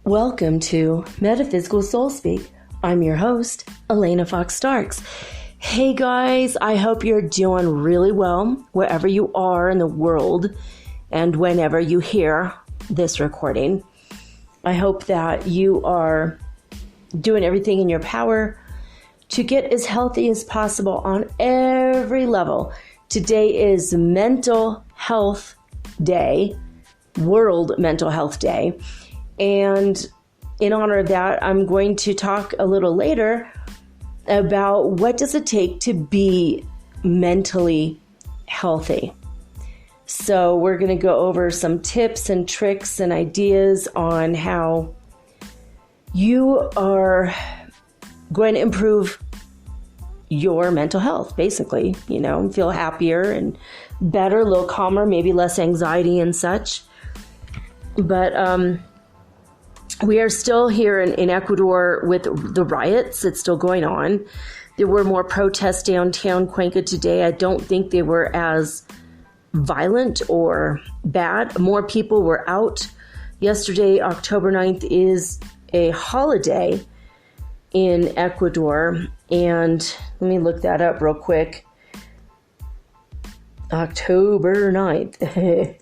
Welcome to Metaphysical Soul Speak. I'm your host, Elena Fox Starks. Hey guys, I hope you're doing really well wherever you are in the world and whenever you hear this recording. I hope that you are doing everything in your power to get as healthy as possible on every level. Today is Mental Health Day, World Mental Health Day. And in honor of that, I'm going to talk a little later about what does it take to be mentally healthy. So we're going to go over some tips and tricks and ideas on how you are going to improve your mental health, basically, feel happier and better, a little calmer, maybe less anxiety and such. But, we are still here in Ecuador with the riots. It's still going on. There were more protests downtown Cuenca today. I don't think they were as violent or bad. More people were out. Yesterday, October 9th, is a holiday in Ecuador. And let me look that up real quick. October 9th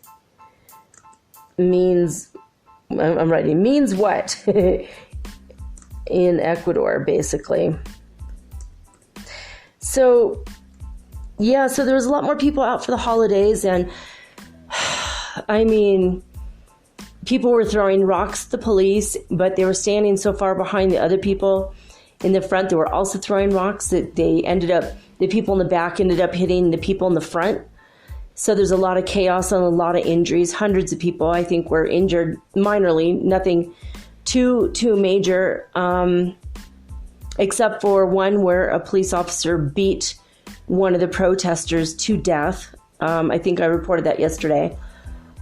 means... I'm writing means what in Ecuador, basically. So there was a lot more people out for the holidays, and people were throwing rocks at the police, but they were standing so far behind the other people in the front. They were also throwing rocks that the people in the back ended up hitting the people in the front. So there's a lot of chaos and a lot of injuries. Hundreds of people, I think, were injured minorly, nothing too major, except for one where a police officer beat one of the protesters to death. I think I reported that yesterday.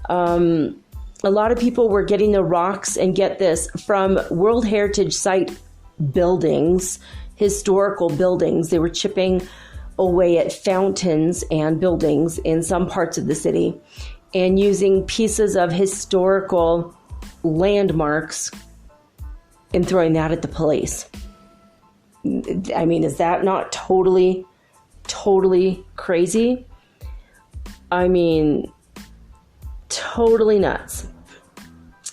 A lot of people were getting the rocks, and get this, from World Heritage Site buildings, historical buildings. They were chipping away at fountains and buildings in some parts of the city and using pieces of historical landmarks and throwing that at the police. Is that not totally crazy? Totally nuts.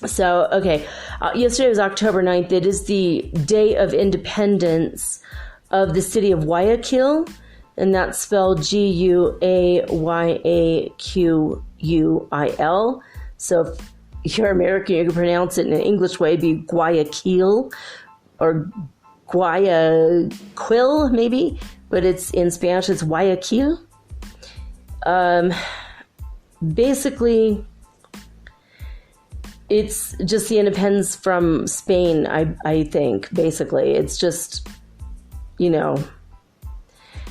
So, okay, yesterday was October 9th. It is the Day of Independence of the city of Guayaquil. And that's spelled Guayaqul. So if you're American, you can pronounce it in an English way, it'd be Guayaquil or Guayaquil, maybe. But it's in Spanish, it's Guayaquil. Basically, it's just the independence from Spain, I think, basically. It's just,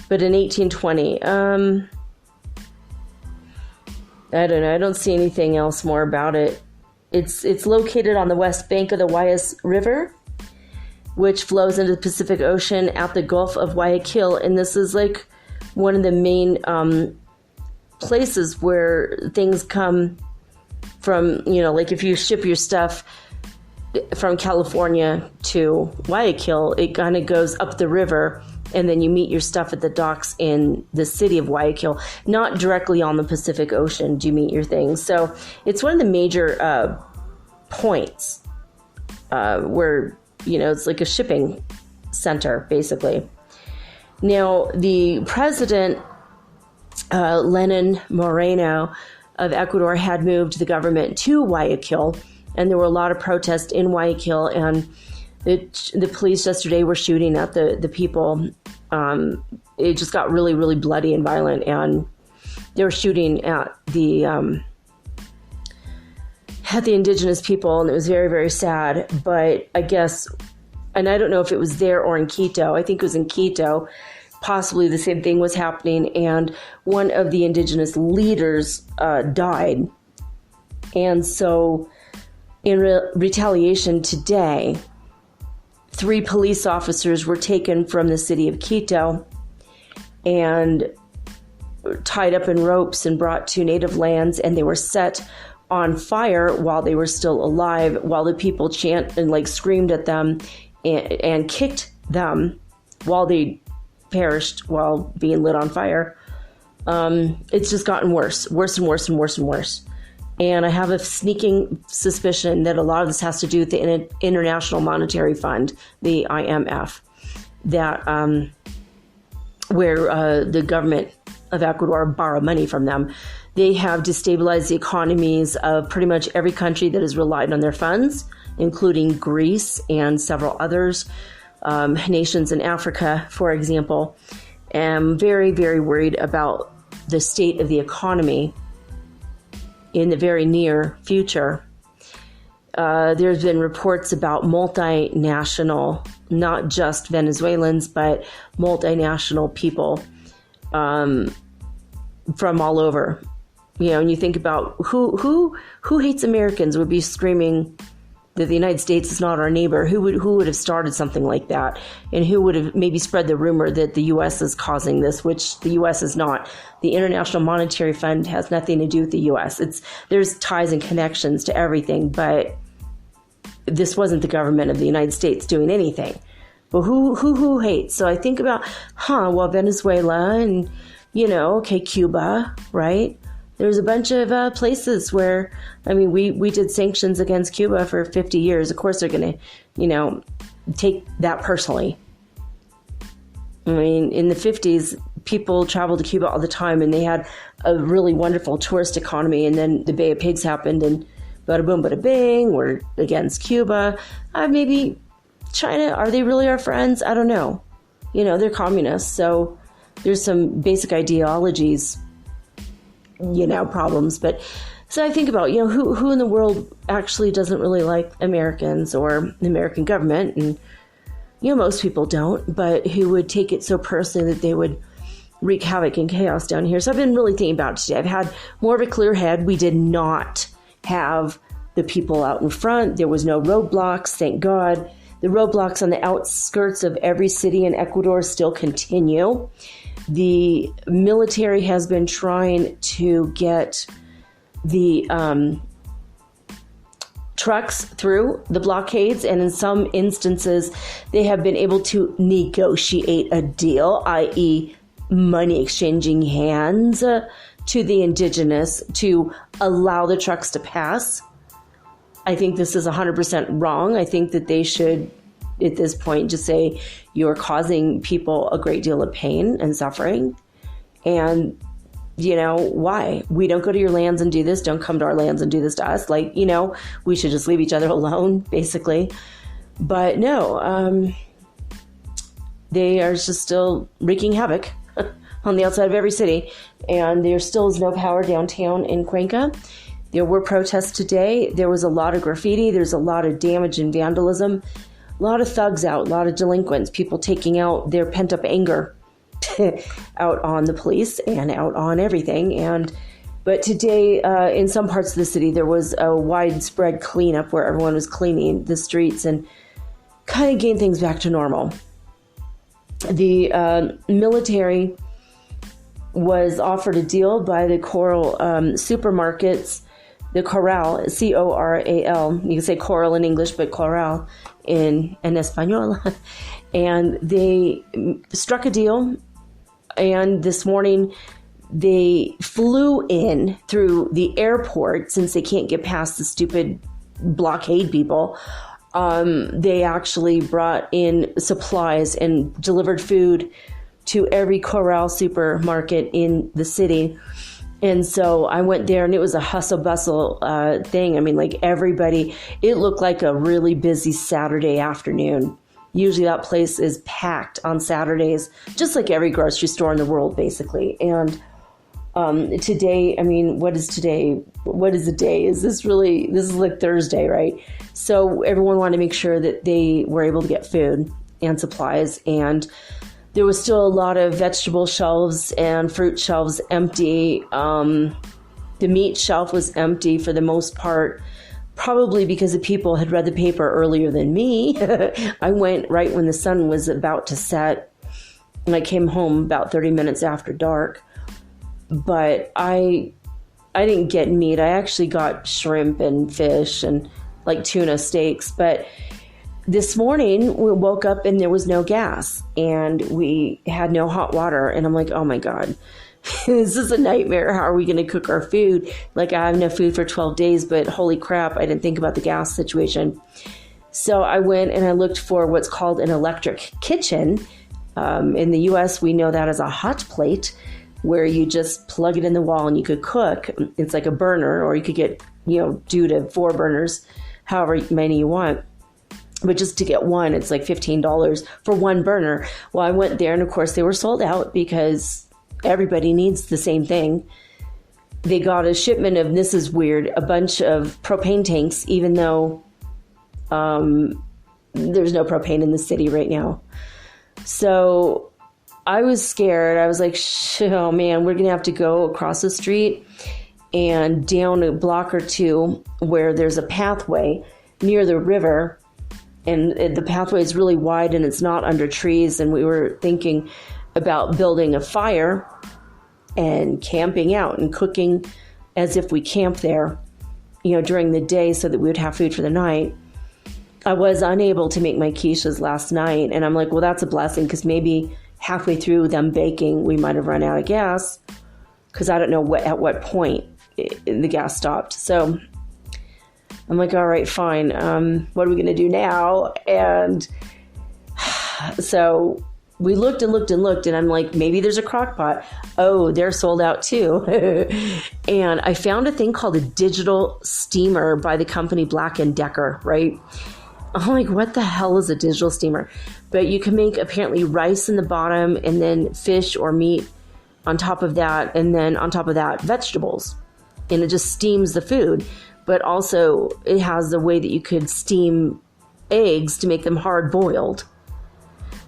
But in 1820, I don't know. I don't see anything else more about it. It's located on the west bank of the Guayas River, which flows into the Pacific Ocean at the Gulf of Guayaquil. And this is like one of the main places where things come from, like if you ship your stuff from California to Guayaquil, it kind of goes up the river. And then you meet your stuff at the docks in the city of Guayaquil, not directly on the Pacific Ocean do you meet your things. So it's one of the major points where, it's like a shipping center, basically. Now, the president, Lenin Moreno of Ecuador, had moved the government to Guayaquil and there were a lot of protests in Guayaquil, and the police yesterday were shooting at the people. It just got really, really bloody and violent, and they were shooting at the indigenous people, and it was very, very sad. But I guess, and I don't know if it was there or in Quito. I think it was in Quito. Possibly the same thing was happening, and one of the indigenous leaders died. And so in retaliation today, 3 police officers were taken from the city of Quito and tied up in ropes and brought to native lands, and they were set on fire while they were still alive, while the people chant and screamed at them and kicked them while they perished while being lit on fire. It's just gotten worse and worse and worse and worse. And I have a sneaking suspicion that a lot of this has to do with the International Monetary Fund, the IMF, that where the government of Ecuador borrow money from them. They have destabilized the economies of pretty much every country that has relied on their funds, including Greece and several others, nations in Africa, for example. I'm very, very worried about the state of the economy in the very near future. There's been reports about multinational, not just Venezuelans, but multinational people from all over. And you think about who hates Americans would be screaming that the United States is not our neighbor. Who would have started something like that? And who would have maybe spread the rumor that the U.S. is causing this, which the U.S. is not. The International Monetary Fund has nothing to do with the U.S. There's ties and connections to everything, but this wasn't the government of the United States doing anything. But who hates? So I think about, Venezuela and, Cuba, right? There's a bunch of places where, we did sanctions against Cuba for 50 years. Of course, they're going to, take that personally. In the 50s, people traveled to Cuba all the time, and they had a really wonderful tourist economy. And then the Bay of Pigs happened, and bada boom, bada bing, we're against Cuba. Maybe China, are they really our friends? I don't know. They're communists, so there's some basic ideologies, problems. But so I think about, who in the world actually doesn't really like Americans or the American government? And, most people don't, but who would take it so personally that they would wreak havoc and chaos down here. So I've been really thinking about it today. I've had more of a clear head. We did not have the people out in front. There was no roadblocks, thank God. The roadblocks on the outskirts of every city in Ecuador still continue. The military has been trying to get the trucks through the blockades, and in some instances, they have been able to negotiate a deal, i.e., money exchanging hands to the indigenous to allow the trucks to pass. I think this is 100% wrong. I think that they should, at this point, just say you're causing people a great deal of pain and suffering. And, why? We don't go to your lands and do this. Don't come to our lands and do this to us. We should just leave each other alone, basically. But no, they are just still wreaking havoc on the outside of every city. And there still is no power downtown in Cuenca. There were protests today. There was a lot of graffiti. There's a lot of damage and vandalism. A lot of thugs out, a lot of delinquents, people taking out their pent-up anger out on the police and out on everything. But today, in some parts of the city, there was a widespread cleanup where everyone was cleaning the streets and kind of getting things back to normal. The military was offered a deal by the Coral supermarkets, the Corral, C-O-R-A-L. You can say Coral in English, but Corral in Espanol. And they struck a deal. And this morning, they flew in through the airport, since they can't get past the stupid blockade people. They actually brought in supplies and delivered food to every Corral supermarket in the city. And so I went there, and it was a hustle bustle thing. I mean, like everybody, it looked like a really busy Saturday afternoon. Usually that place is packed on Saturdays, just like every grocery store in the world, basically. And today, I mean, what is today? What is the day? This is like Thursday, right? So everyone wanted to make sure that they were able to get food and supplies. And there was still a lot of vegetable shelves and fruit shelves empty. The meat shelf was empty for the most part, probably because the people had read the paper earlier than me. I went right when the sun was about to set, and I came home about 30 minutes after dark. But I didn't get meat. I actually got shrimp and fish and like tuna steaks. But this morning we woke up and there was no gas, and we had no hot water. And I'm like, oh my God, this is a nightmare. How are we going to cook our food? Like, I have no food for 12 days, but holy crap, I didn't think about the gas situation. So I went and I looked for what's called an electric kitchen. In the US, we know that as a hot plate, where you just plug it in the wall and you could cook. It's like a burner, or you could get, 2 to 4 burners, however many you want. But just to get one, it's like $15 for one burner. Well, I went there, and of course they were sold out because everybody needs the same thing. They got a shipment of, this is weird, a bunch of propane tanks, even though there's no propane in the city right now. So I was scared. I was like, oh man, we're going to have to go across the street and down a block or two where there's a pathway near the river. And the pathway is really wide and it's not under trees. And we were thinking about building a fire and camping out and cooking as if we camp there, during the day so that we would have food for the night. I was unable to make my quiches last night. And I'm like, well, that's a blessing, because maybe halfway through them baking, we might have run out of gas, because I don't know at what point the gas stopped. So I'm like, all right, fine. What are we going to do now? And so we looked and looked and looked, and I'm like, maybe there's a crock pot. Oh, they're sold out too. And I found a thing called a digital steamer by the company Black & Decker, right? I'm like, what the hell is a digital steamer? But you can make apparently rice in the bottom, and then fish or meat on top of that, and then on top of that, vegetables. And it just steams the food. But also it has the way that you could steam eggs to make them hard boiled.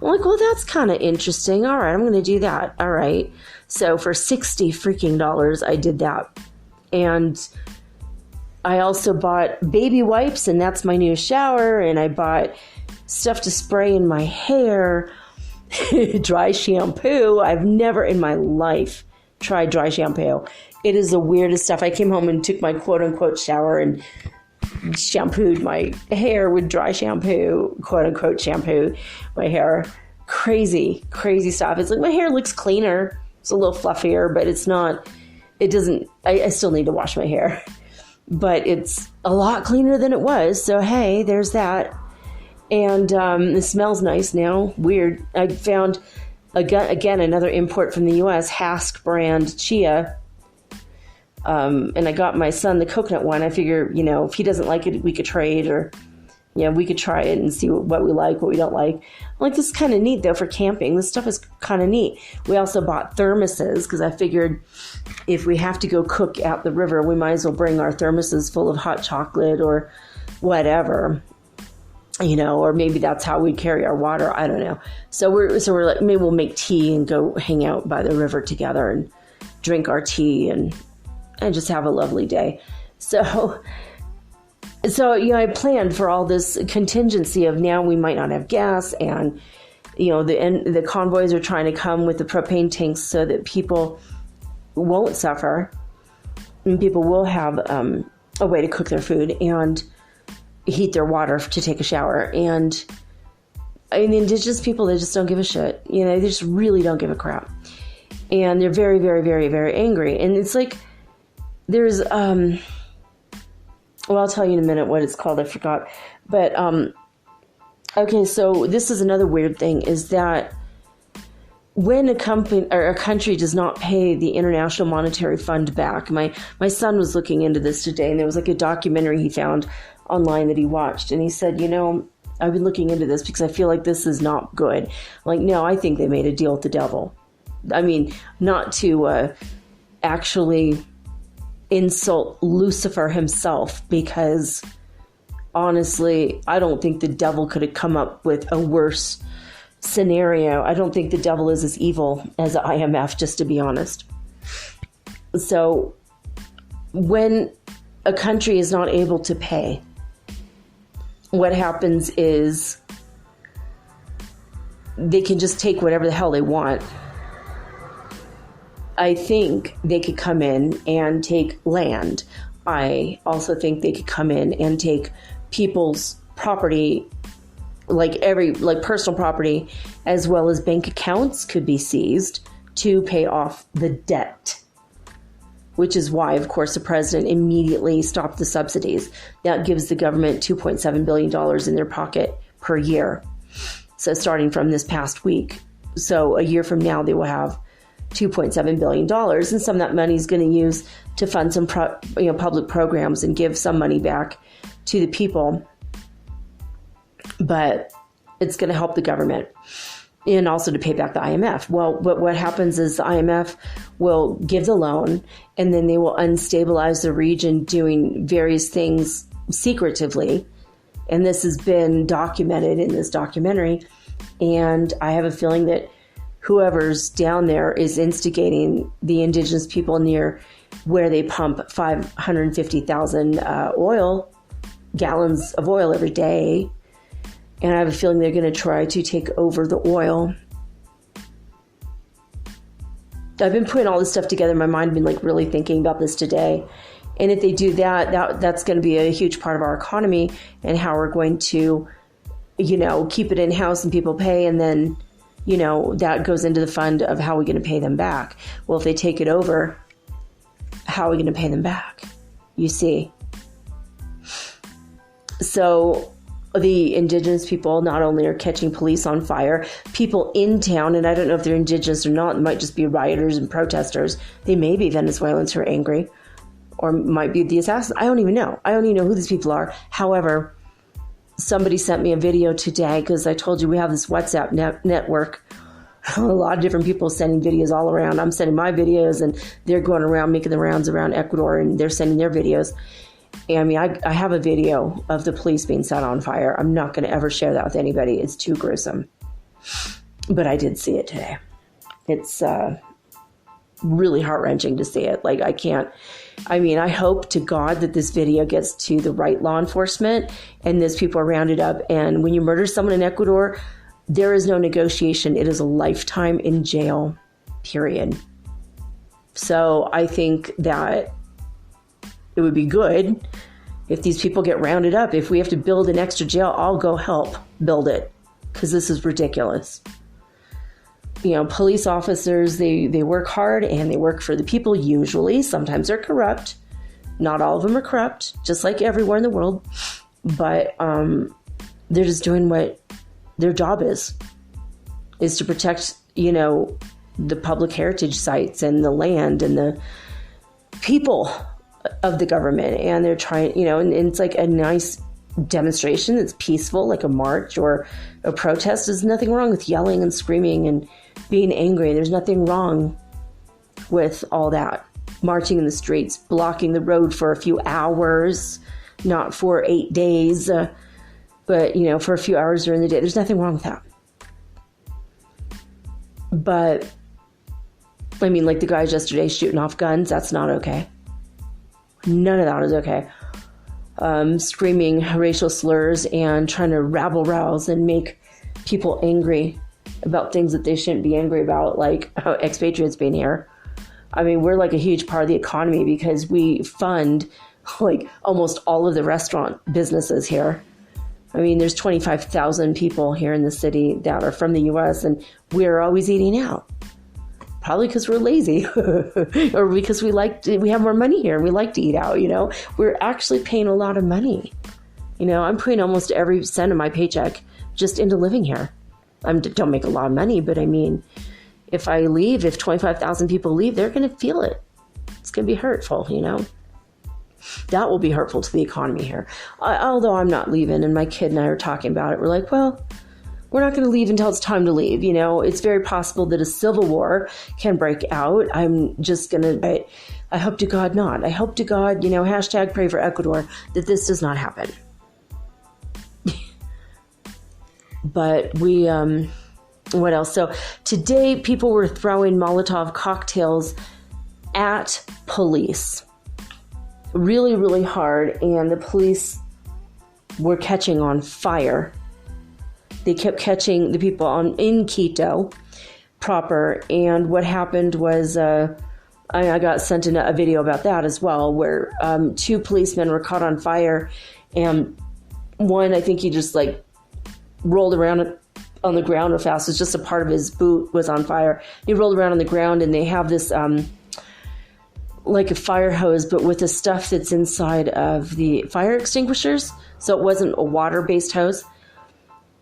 I'm like, well, that's kind of interesting. All right, I'm going to do that. All right. So for $60 freaking dollars, I did that. And I also bought baby wipes, and that's my new shower. And I bought stuff to spray in my hair, dry shampoo. I've never in my life tried dry shampoo. It is the weirdest stuff. I came home and took my quote unquote shower and shampooed my hair with dry shampoo, quote unquote shampoo my hair. Crazy, crazy stuff. It's like my hair looks cleaner. It's a little fluffier, but it's not, it doesn't, I still need to wash my hair, but it's a lot cleaner than it was. So, hey, there's that. And it smells nice now. Weird. I found, again, another import from the U.S., Hask brand chia. And I got my son the coconut one. I figure, if he doesn't like it, we could trade, or, we could try it and see what we like, what we don't like. I'm like, this is kind of neat, though, for camping. This stuff is kind of neat. We also bought thermoses, because I figured if we have to go cook at the river, we might as well bring our thermoses full of hot chocolate or whatever, or maybe that's how we carry our water. I don't know. So we're like, maybe we'll make tea and go hang out by the river together and drink our tea and just have a lovely day. So I planned for all this contingency of now we might not have gas, and the convoys are trying to come with the propane tanks so that people won't suffer, and people will have a way to cook their food and heat their water to take a shower. And the indigenous people, they just don't give a shit. They just really don't give a crap, and they're very, very, very, very angry. And it's like, there's, I'll tell you in a minute what it's called. I forgot. But, okay, so this is another weird thing, is that when a company or a country does not pay the International Monetary Fund back, my son was looking into this today, and there was like a documentary he found online that he watched, and he said, I've been looking into this because I feel like this is not good. I'm like, no, I think they made a deal with the devil. I mean, not to actually insult Lucifer himself, because honestly, I don't think the devil could have come up with a worse scenario. I don't think the devil is as evil as the IMF, just to be honest. So when a country is not able to pay, what happens is they can just take whatever the hell they want. I think they could come in and take land. I also think they could come in and take people's property, like personal property, as well as bank accounts could be seized to pay off the debt, which is why, of course, the president immediately stopped the subsidies. That gives the government $2.7 billion in their pocket per year. So starting from this past week. So a year from now, they will have $2.7 billion. And some of that money is going to use to fund some public programs and give some money back to the people. But it's going to help the government and also to pay back the IMF. Well, what happens is the IMF will give the loan, and then they will unstabilize the region doing various things secretively. And this has been documented in this documentary. And I have a feeling that whoever's down there is instigating the indigenous people near where they pump 550,000 gallons of oil every day. And I have a feeling they're going to try to take over the oil. I've been putting all this stuff together in my mind, been really thinking about this today. And if they do that's going to be a huge part of our economy and how we're going to, keep it in-house and people pay. And then, that goes into the fund of how we're going to pay them back. Well, if they take it over, how are we going to pay them back? You see. So the indigenous people not only are catching police on fire, people in town, and I don't know if they're indigenous or not, it might just be rioters and protesters. They may be Venezuelans who are angry, or might be the assassins. I don't even know. I don't even know who these people are. However, somebody sent me a video today, because I told you we have this WhatsApp network. A lot of different people sending videos all around. I'm sending my videos, and they're going around making the rounds around Ecuador, and they're sending their videos. I mean, I have a video of the police being set on fire. I'm not going to ever share that with anybody. It's too gruesome. But I did see it today. It's really heart-wrenching to see it. I hope to God that this video gets to the right law enforcement and these people are rounded up. And when you murder someone in Ecuador, there is no negotiation. It is a lifetime in jail, period. So I think that it would be good if these people get rounded up. If we have to build an extra jail, I'll go help build it, because this is ridiculous. Police officers, they work hard and they work for the people usually. Sometimes they're corrupt. Not all of them are corrupt, just like everywhere in the world. But they're just doing what their job is to protect, the public heritage sites and the land and the people of the government. And they're trying, and it's like a nice demonstration that's peaceful, like a march or a protest. There's nothing wrong with yelling and screaming and being angry. There's nothing wrong with all that. Marching in the streets, blocking the road for a few hours, not for 8 days, but, for a few hours during the day. There's nothing wrong with that. But, like the guys yesterday shooting off guns, that's not okay. None of that is okay. Screaming racial slurs and trying to rabble-rouse and make people angry about things that they shouldn't be angry about, like expatriates being here. We're like a huge part of the economy because we fund almost all of the restaurant businesses here. There's 25,000 people here in the city that are from the U.S. and we're always eating out. Probably because we're lazy or because we have more money here and we like to eat out, We're actually paying a lot of money. I'm putting almost every cent of my paycheck just into living here. I don't make a lot of money, but if I leave, if 25,000 people leave, they're going to feel it. It's going to be hurtful, That will be hurtful to the economy here. Although I'm not leaving, and my kid and I are talking about it. We're like, well, we're not going to leave until it's time to leave. It's very possible that a civil war can break out. I'm just going to, I hope to God not. I hope to God, hashtag pray for Ecuador, that this does not happen. But we, what else? So today people were throwing Molotov cocktails at police. Really, really hard, and the police were catching on fire. They kept catching the people in Quito proper, and what happened was I got sent a video about that as well, where 2 policemen were caught on fire, and one, I think he just rolled around on the ground real fast. It was just a part of his boot was on fire. He rolled around on the ground, and they have this like a fire hose, but with the stuff that's inside of the fire extinguishers. So it wasn't a water-based hose,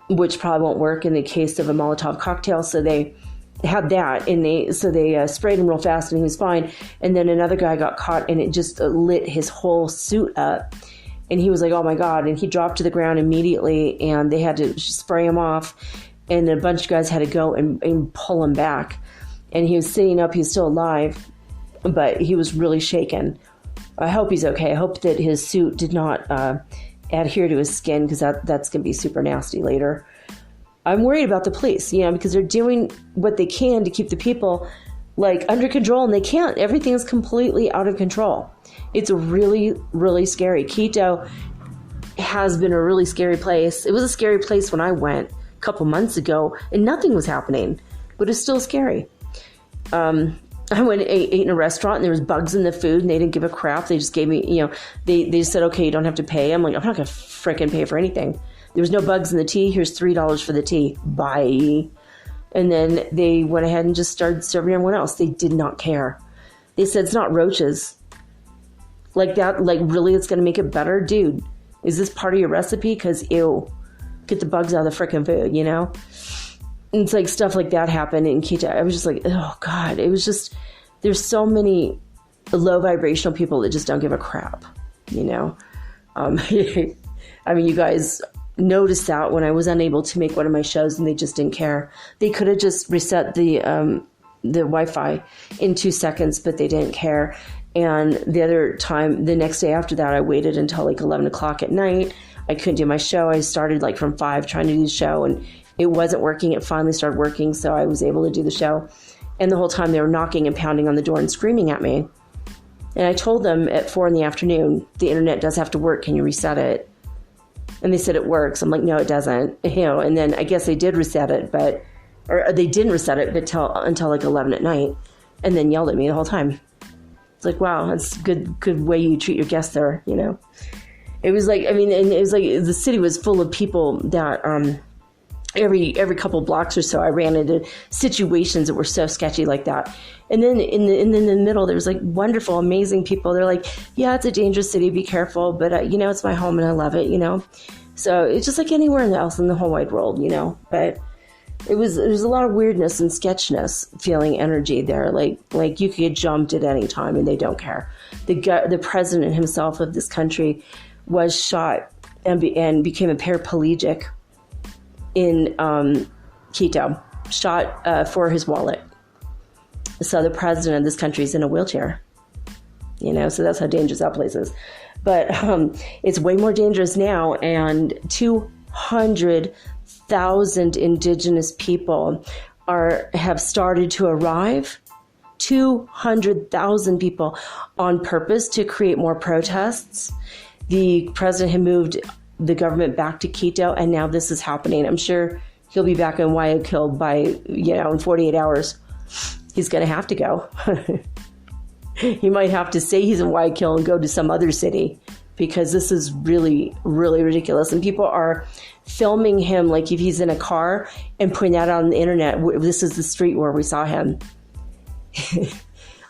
which probably won't work in the case of a Molotov cocktail. So they had that, and they sprayed him real fast, and he was fine. And then another guy got caught, and it just lit his whole suit up. And he was like, oh my God. And he dropped to the ground immediately, and they had to spray him off. And a bunch of guys had to go and pull him back. And he was sitting up, he was still alive, but he was really shaken. I hope he's okay. I hope that his suit did not adhere to his skin, because that's going to be super nasty later. I'm worried about the police, because they're doing what they can to keep the people under control, and they can't. Everything's completely out of control. It's really, really scary. Quito has been a really scary place. It was a scary place when I went a couple months ago, and nothing was happening, but it's still scary. I went and ate in a restaurant, and there was bugs in the food, and they didn't give a crap. They just gave me, they just said, okay, you don't have to pay. I'm like, I'm not going to frickin' pay for anything. There was no bugs in the tea. Here's $3 for the tea. Bye. And then they went ahead and just started serving everyone else. They did not care. They said, it's not roaches. Like that, really, it's going to make it better? Dude, is this part of your recipe? Because, ew, get the bugs out of the frickin' food, And it's stuff like that happened in Quito. I was just like, oh God. It was just, there's so many low vibrational people that just don't give a crap, I mean, you guys noticed that when I was unable to make one of my shows, and they just didn't care. They could have just reset the Wi-Fi in 2 seconds, but they didn't care. And the other time, the next day after that, I waited until 11 o'clock at night. I couldn't do my show. I started from 5 trying to do the show, and it wasn't working. It finally started working, so I was able to do the show. And the whole time they were knocking and pounding on the door and screaming at me. And I told them at 4 p.m, the internet does have to work. Can you reset it? And they said it works. I'm like, no, it doesn't. And then I guess they did reset it, or they didn't reset it until 11 at night, and then yelled at me the whole time. It's like, wow, that's good way you treat your guests there, It was and it was the city was full of people that every couple blocks or so I ran into situations that were so sketchy like that. And then in the middle, there was wonderful, amazing people. They're like, yeah, it's a dangerous city, be careful, but it's my home and I love it, So it's just like anywhere else in the whole wide world, But there's a lot of weirdness and sketchness feeling energy there. Like you could get jumped at any time and they don't care. The president himself of this country was shot and became a paraplegic in Quito, shot for his wallet. So the president of this country is in a wheelchair, so that's how dangerous that place is. But it's way more dangerous now, and 200,000 indigenous people have started to arrive. 200,000 people on purpose to create more protests. The president had moved the government back to Quito, and now this is happening. I'm sure he'll be back in Guayaquil by, in 48 hours. He's going to have to go. He might have to say he's in Guayaquil and go to some other city, because this is really, really ridiculous. And people are filming him if he's in a car and putting that out on the internet. This is the street where we saw him.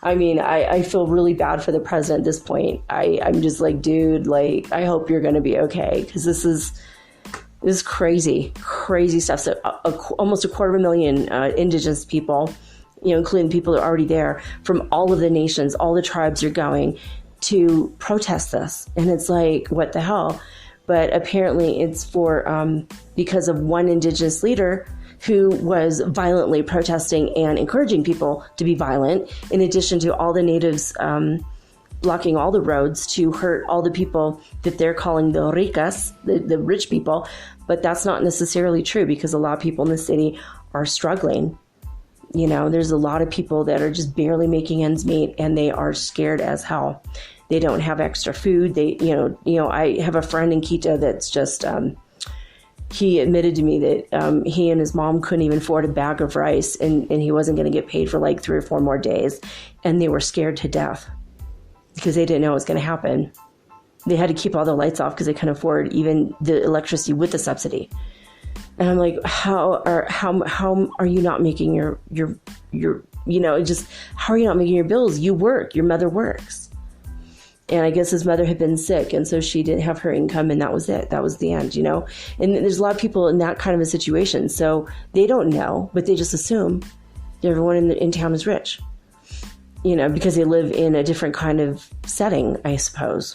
I mean, I feel really bad for the president at this point. I'm just dude, I hope you're going to be okay, because this is crazy stuff. So almost 250,000 indigenous people including people that are already there from all of the nations, all the tribes are going to protest this. And it's like, what the hell? But apparently it's for because of one indigenous leader who was violently protesting and encouraging people to be violent, in addition to all the natives blocking all the roads to hurt all the people that they're calling the ricas, the rich people. But that's not necessarily true, because a lot of people in the city are struggling. There's a lot of people that are just barely making ends meet, and they are scared as hell. They don't have extra food. I have a friend in Quito that's just, he admitted to me that he and his mom couldn't even afford a bag of rice, and he wasn't going to get paid for like 3 or 4 more days. And they were scared to death because they didn't know what was going to happen. They had to keep all the lights off because they couldn't afford even the electricity with the subsidy. And I'm like, how are you not making your how are you not making your bills? You work, your mother works. And I guess his mother had been sick, and so she didn't have her income, and that was it. That was the end, And there's a lot of people in that kind of a situation. So they don't know, but they just assume that everyone in town is rich, because they live in a different kind of setting, I suppose.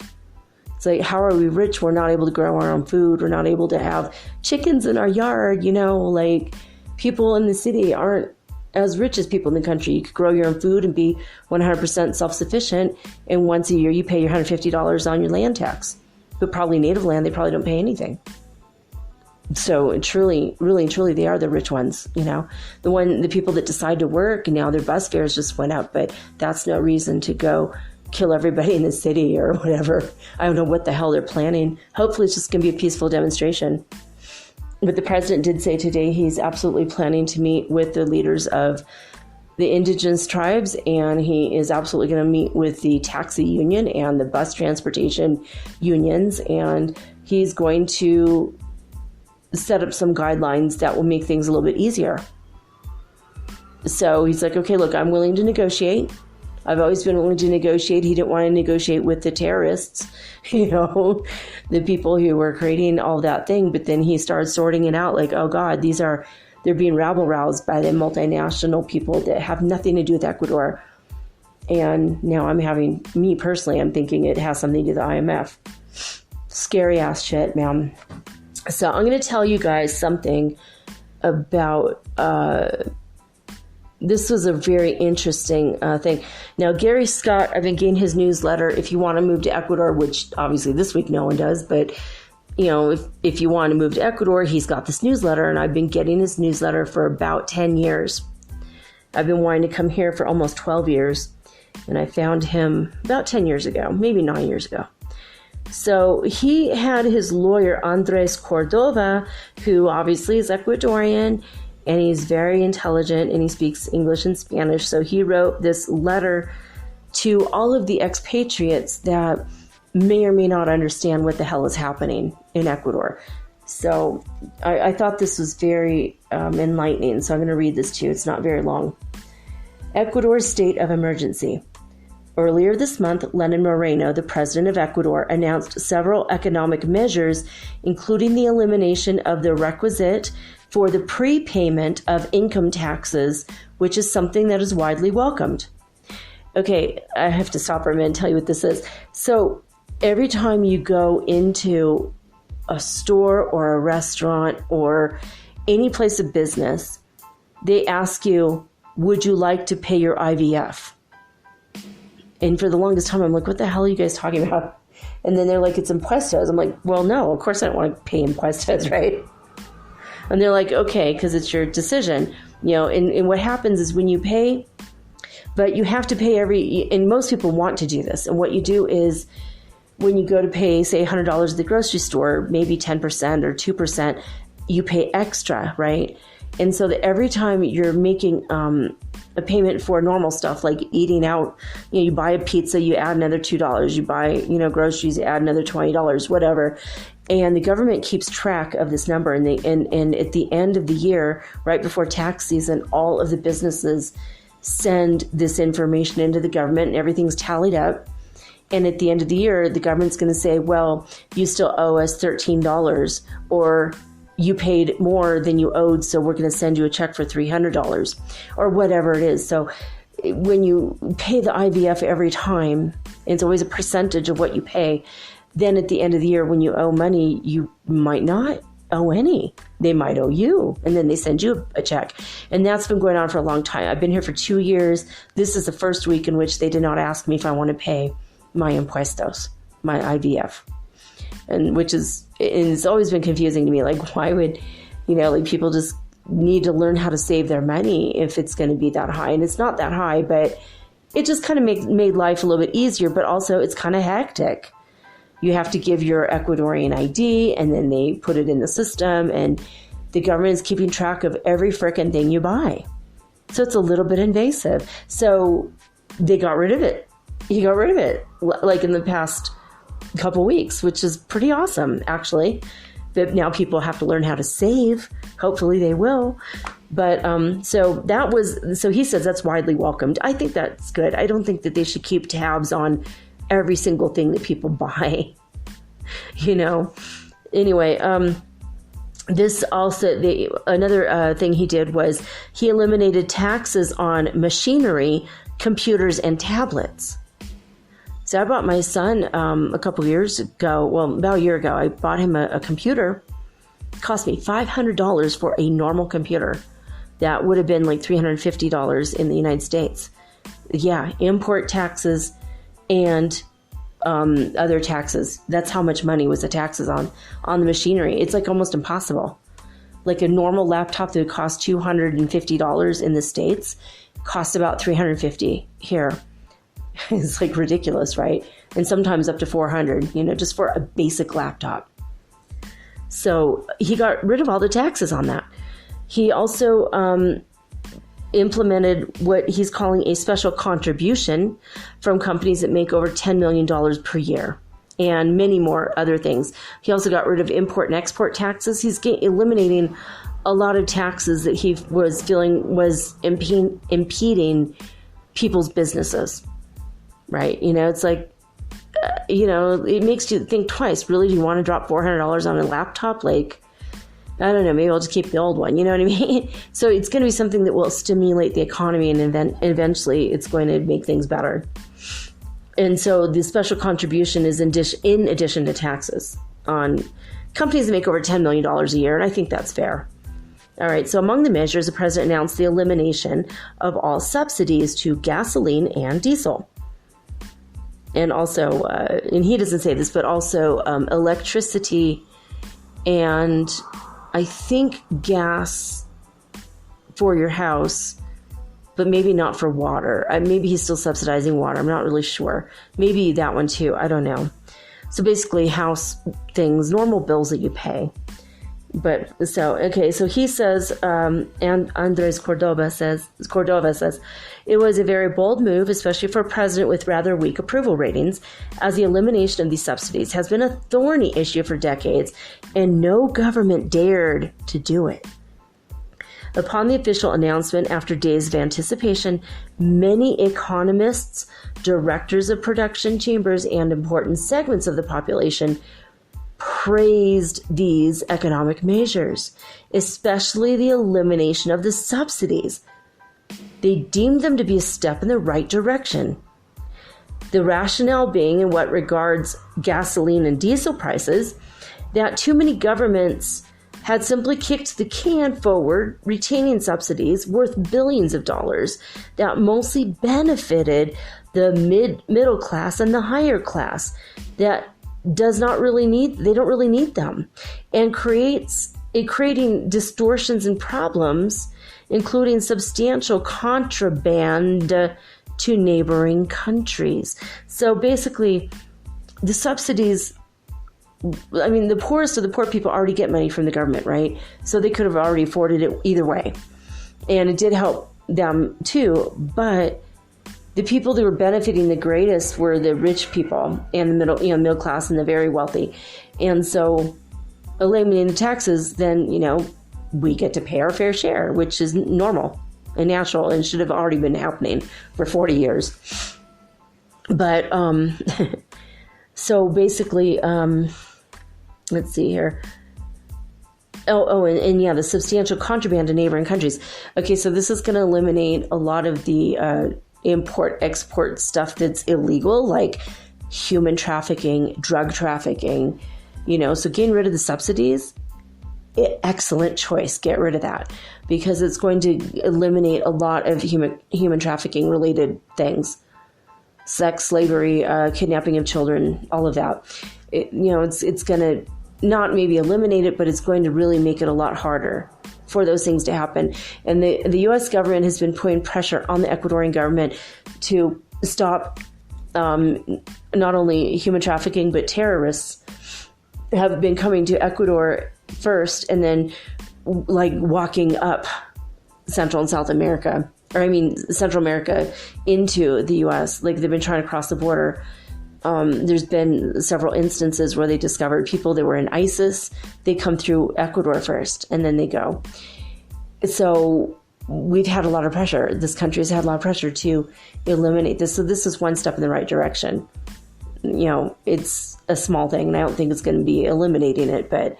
It's like, how are we rich? We're not able to grow our own food. We're not able to have chickens in our yard. Like people in the city aren't as rich as people in the country. You could grow your own food and be 100% self-sufficient. And once a year, you pay your $150 on your land tax. But probably native land, they probably don't pay anything. So truly, really and truly, they are the rich ones. The people that decide to work, and now their bus fares just went up. But that's no reason to go kill everybody in the city or whatever. I don't know what the hell they're planning. Hopefully it's just going to be a peaceful demonstration. But the president did say today he's absolutely planning to meet with the leaders of the indigenous tribes, and he is absolutely going to meet with the taxi union and the bus transportation unions, and he's going to set up some guidelines that will make things a little bit easier. So he's like, okay, look, I'm willing to negotiate. I've always been willing to negotiate. He didn't want to negotiate with the terrorists, the people who were creating all that thing. But then he started sorting it out like, oh God, they're being rabble-roused by the multinational people that have nothing to do with Ecuador. And now me personally, I'm thinking it has something to do with the IMF. Scary ass shit, man. So I'm going to tell you guys something about, this was a very interesting thing. Now, Gary Scott, I've been getting his newsletter. If you want to move to Ecuador, which obviously this week no one does, but if you want to move to Ecuador, he's got this newsletter, and I've been getting his newsletter for about 10 years. I've been wanting to come here for almost 12 years, and I found him about 10 years ago, maybe 9 years ago. So he had his lawyer, Andres Cordova, who obviously is Ecuadorian, and he's very intelligent, and he speaks English and Spanish. So he wrote this letter to all of the expatriates that may or may not understand what the hell is happening in Ecuador. So I thought this was very enlightening. So I'm going to read this to you. It's not very long. Ecuador's state of emergency. Earlier this month, Lenin Moreno, the president of Ecuador, announced several economic measures, including the elimination of the requisite for the prepayment of income taxes, which is something that is widely welcomed. Okay, I have to stop for a minute and tell you what this is. So every time you go into a store or a restaurant or any place of business, they ask you, would you like to pay your IVF? And for the longest time, I'm like, what the hell are you guys talking about? And then they're like, it's impuestos. I'm like, well, no, of course I don't want to pay impuestos, right? And they're like, okay, because it's your decision. And what happens is when you pay, but you have to pay and most people want to do this. And what you do is when you go to pay, say, $100 at the grocery store, maybe 10% or 2%, you pay extra, right? And so that every time you're making a payment for normal stuff like eating out, you buy a pizza, you add another $2. You buy, groceries, you add another $20, whatever. And the government keeps track of this number. And at the end of the year, right before tax season, all of the businesses send this information into the government, and everything's tallied up. And at the end of the year, the government's going to say, well, you still owe us $13, or you paid more than you owed, so we're going to send you a check for $300 or whatever it is. So when you pay the IVF every time, it's always a percentage of what you pay. Then at the end of the year, when you owe money, you might not owe any. They might owe you, and then they send you a check. And that's been going on for a long time. I've been here for 2 years. This is the first week in which they did not ask me if I want to pay my impuestos, my IVF. And it's always been confusing to me. Like, why would, like people just need to learn how to save their money if it's going to be that high? And it's not that high, but it just kind of made life a little bit easier, but also it's kind of hectic. You have to give your Ecuadorian ID, and then they put it in the system, and the government is keeping track of every frickin' thing you buy. So it's a little bit invasive. So they got rid of it. He got rid of it, like in the past couple weeks, which is pretty awesome, actually. But now people have to learn how to save. Hopefully they will. But so he says that's widely welcomed. I think that's good. I don't think that they should keep tabs on every single thing that people buy. Anyway, this also, another thing he did was he eliminated taxes on machinery, computers, and tablets. So I bought my son a couple years ago, about a year ago, I bought him a computer. It cost me $500 for a normal computer. That would have been like $350 in the United States. Yeah, import taxes and other taxes. That's how much money was the taxes on the machinery. It's like almost impossible. Like a normal laptop that would cost $250 in the States costs about $350 here. It's like ridiculous, right? And sometimes up to $400, just for a basic laptop. So he got rid of all the taxes on that. He also implemented what he's calling a special contribution from companies that make over $10 million per year, and many more other things. He also got rid of import and export taxes. He's eliminating a lot of taxes that he was feeling was impeding people's businesses. Right. It's like, it makes you think twice. Really, do you want to drop $400 on a laptop? Like, I don't know, maybe I'll just keep the old one. You know what I mean? So it's going to be something that will stimulate the economy, and eventually it's going to make things better. And so the special contribution is in addition to taxes on companies that make over $10 million a year. And I think that's fair. All right. So among the measures, the president announced the elimination of all subsidies to gasoline and diesel. And also, and he doesn't say this, but also electricity and I think gas for your house, but maybe not for water. Maybe he's still subsidizing water. I'm not really sure. Maybe that one too. I don't know. So basically house things, normal bills that you pay. So he says, and Andres Cordova says, it was a very bold move, especially for a president with rather weak approval ratings, as the elimination of these subsidies has been a thorny issue for decades, and no government dared to do it. Upon the official announcement, after days of anticipation, many economists, directors of production chambers, and important segments of the population praised these economic measures, especially the elimination of the subsidies. They deemed them to be a step in the right direction. The rationale being, in what regards gasoline and diesel prices, that too many governments had simply kicked the can forward, retaining subsidies worth billions of dollars that mostly benefited the middle class and the higher class that they don't really need them, and creating distortions and problems, including substantial contraband to neighboring countries. So basically, the subsidies, the poorest of the poor people already get money from the government, right? So they could have already afforded it either way. And it did help them too, but the people that were benefiting the greatest were the rich people and the middle class and the very wealthy. And so eliminating the taxes, then, we get to pay our fair share, which is normal and natural and should have already been happening for 40 years. But, so basically, let's see here. And yeah, the substantial contraband to neighboring countries. Okay, so this is going to eliminate a lot of the import-export stuff that's illegal, like human trafficking, drug trafficking, so getting rid of the subsidies, excellent choice. Get rid of that because it's going to eliminate a lot of human trafficking related things. Sex, slavery, kidnapping of children, all of that. It's going to not maybe eliminate it, but it's going to really make it a lot harder for those things to happen. And the U.S. government has been putting pressure on the Ecuadorian government to stop not only human trafficking, but terrorists have been coming to Ecuador first and then like walking up Central and South America, Central America into the U.S. Like they've been trying to cross the border. There's been several instances where they discovered people that were in ISIS. They come through Ecuador first and then they go. So we've had a lot of pressure. This country has had a lot of pressure to eliminate this. So this is one step in the right direction. It's a small thing and I don't think it's going to be eliminating it, but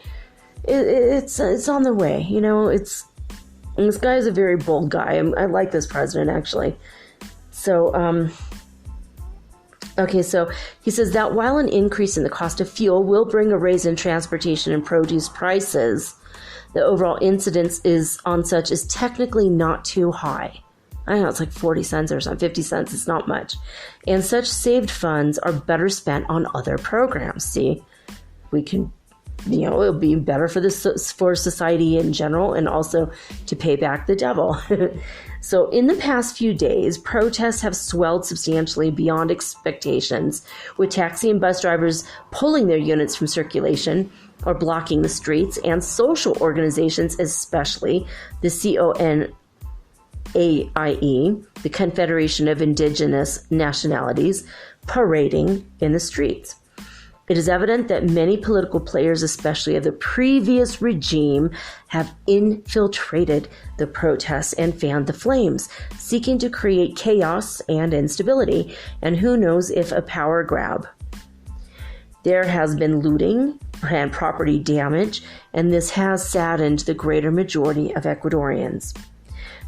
it's on the way. This guy is a very bold guy. I like this president actually. So, okay, so he says that while an increase in the cost of fuel will bring a raise in transportation and produce prices, the overall incidence on such is technically not too high. I don't know, it's like 40 cents or something, 50 cents. It's not much. And such saved funds are better spent on other programs. See, we can, it'll be better for society in general and also to pay back the devil. So in the past few days, protests have swelled substantially beyond expectations, with taxi and bus drivers pulling their units from circulation or blocking the streets, and social organizations, especially the CONAIE, the Confederation of Indigenous Nationalities, parading in the streets. It is evident that many political players, especially of the previous regime, have infiltrated the protests and fanned the flames, seeking to create chaos and instability, and who knows if a power grab. There has been looting and property damage, and this has saddened the greater majority of Ecuadorians.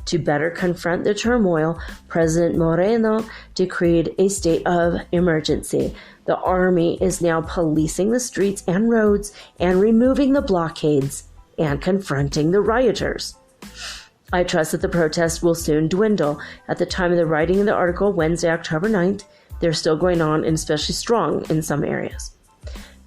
To better confront the turmoil, President Moreno decreed a state of emergency. The army is now policing the streets and roads and removing the blockades and confronting the rioters. I trust that the protests will soon dwindle. At the time of the writing of the article, Wednesday, October 9th, they're still going on and especially strong in some areas.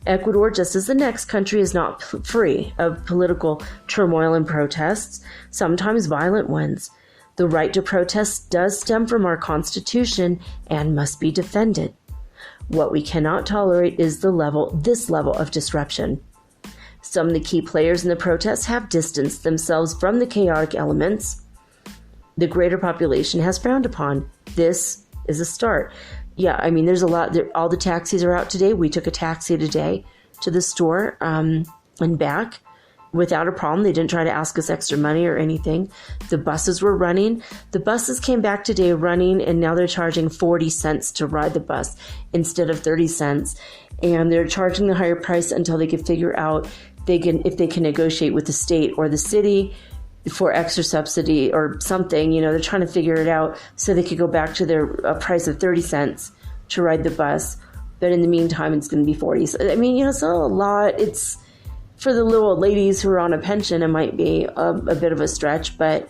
Ecuador, just as the next country, is not free of political turmoil and protests, sometimes violent ones. The right to protest does stem from our Constitution and must be defended. What we cannot tolerate is this level of disruption. Some of the key players in the protests have distanced themselves from the chaotic elements the greater population has frowned upon. This is a start. Yeah, there's a lot. All the taxis are out today. We took a taxi today to the store and back without a problem. They didn't try to ask us extra money or anything. The buses were running. The buses came back today running, and now they're charging 40 cents to ride the bus instead of 30 cents. And they're charging the higher price until they can figure out if they can negotiate with the state or the city for extra subsidy or something. They're trying to figure it out so they could go back to their price of 30 cents to ride the bus. But in the meantime, it's going to be 40. So, it's not a lot. It's for the little ladies who are on a pension, it might be a bit of a stretch, but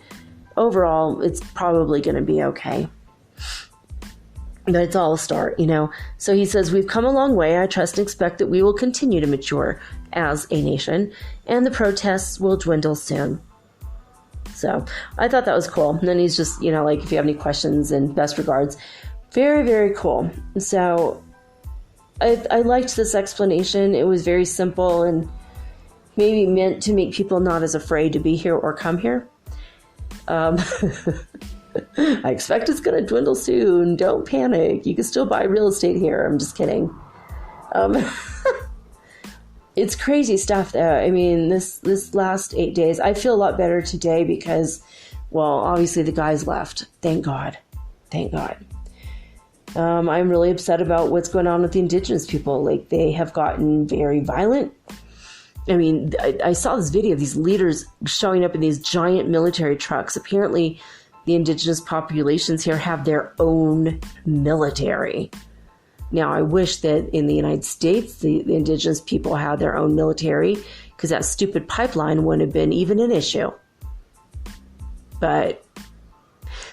overall, it's probably going to be okay. But it's all a start, So he says, we've come a long way. I trust and expect that we will continue to mature as a nation, and the protests will dwindle soon. So I thought that was cool. And then he's just, if you have any questions, and best regards. Very, very cool. So I liked this explanation. It was very simple and maybe meant to make people not as afraid to be here or come here. I expect it's going to dwindle soon. Don't panic. You can still buy real estate here. I'm just kidding. It's crazy stuff, though. This last 8 days, I feel a lot better today because, obviously the guys left. Thank God. Thank God. I'm really upset about what's going on with the indigenous people. They have gotten very violent. I mean, I saw this video of these leaders showing up in these giant military trucks. Apparently, the indigenous populations here have their own military. Now, I wish that in the United States, the indigenous people had their own military, because that stupid pipeline wouldn't have been even an issue. But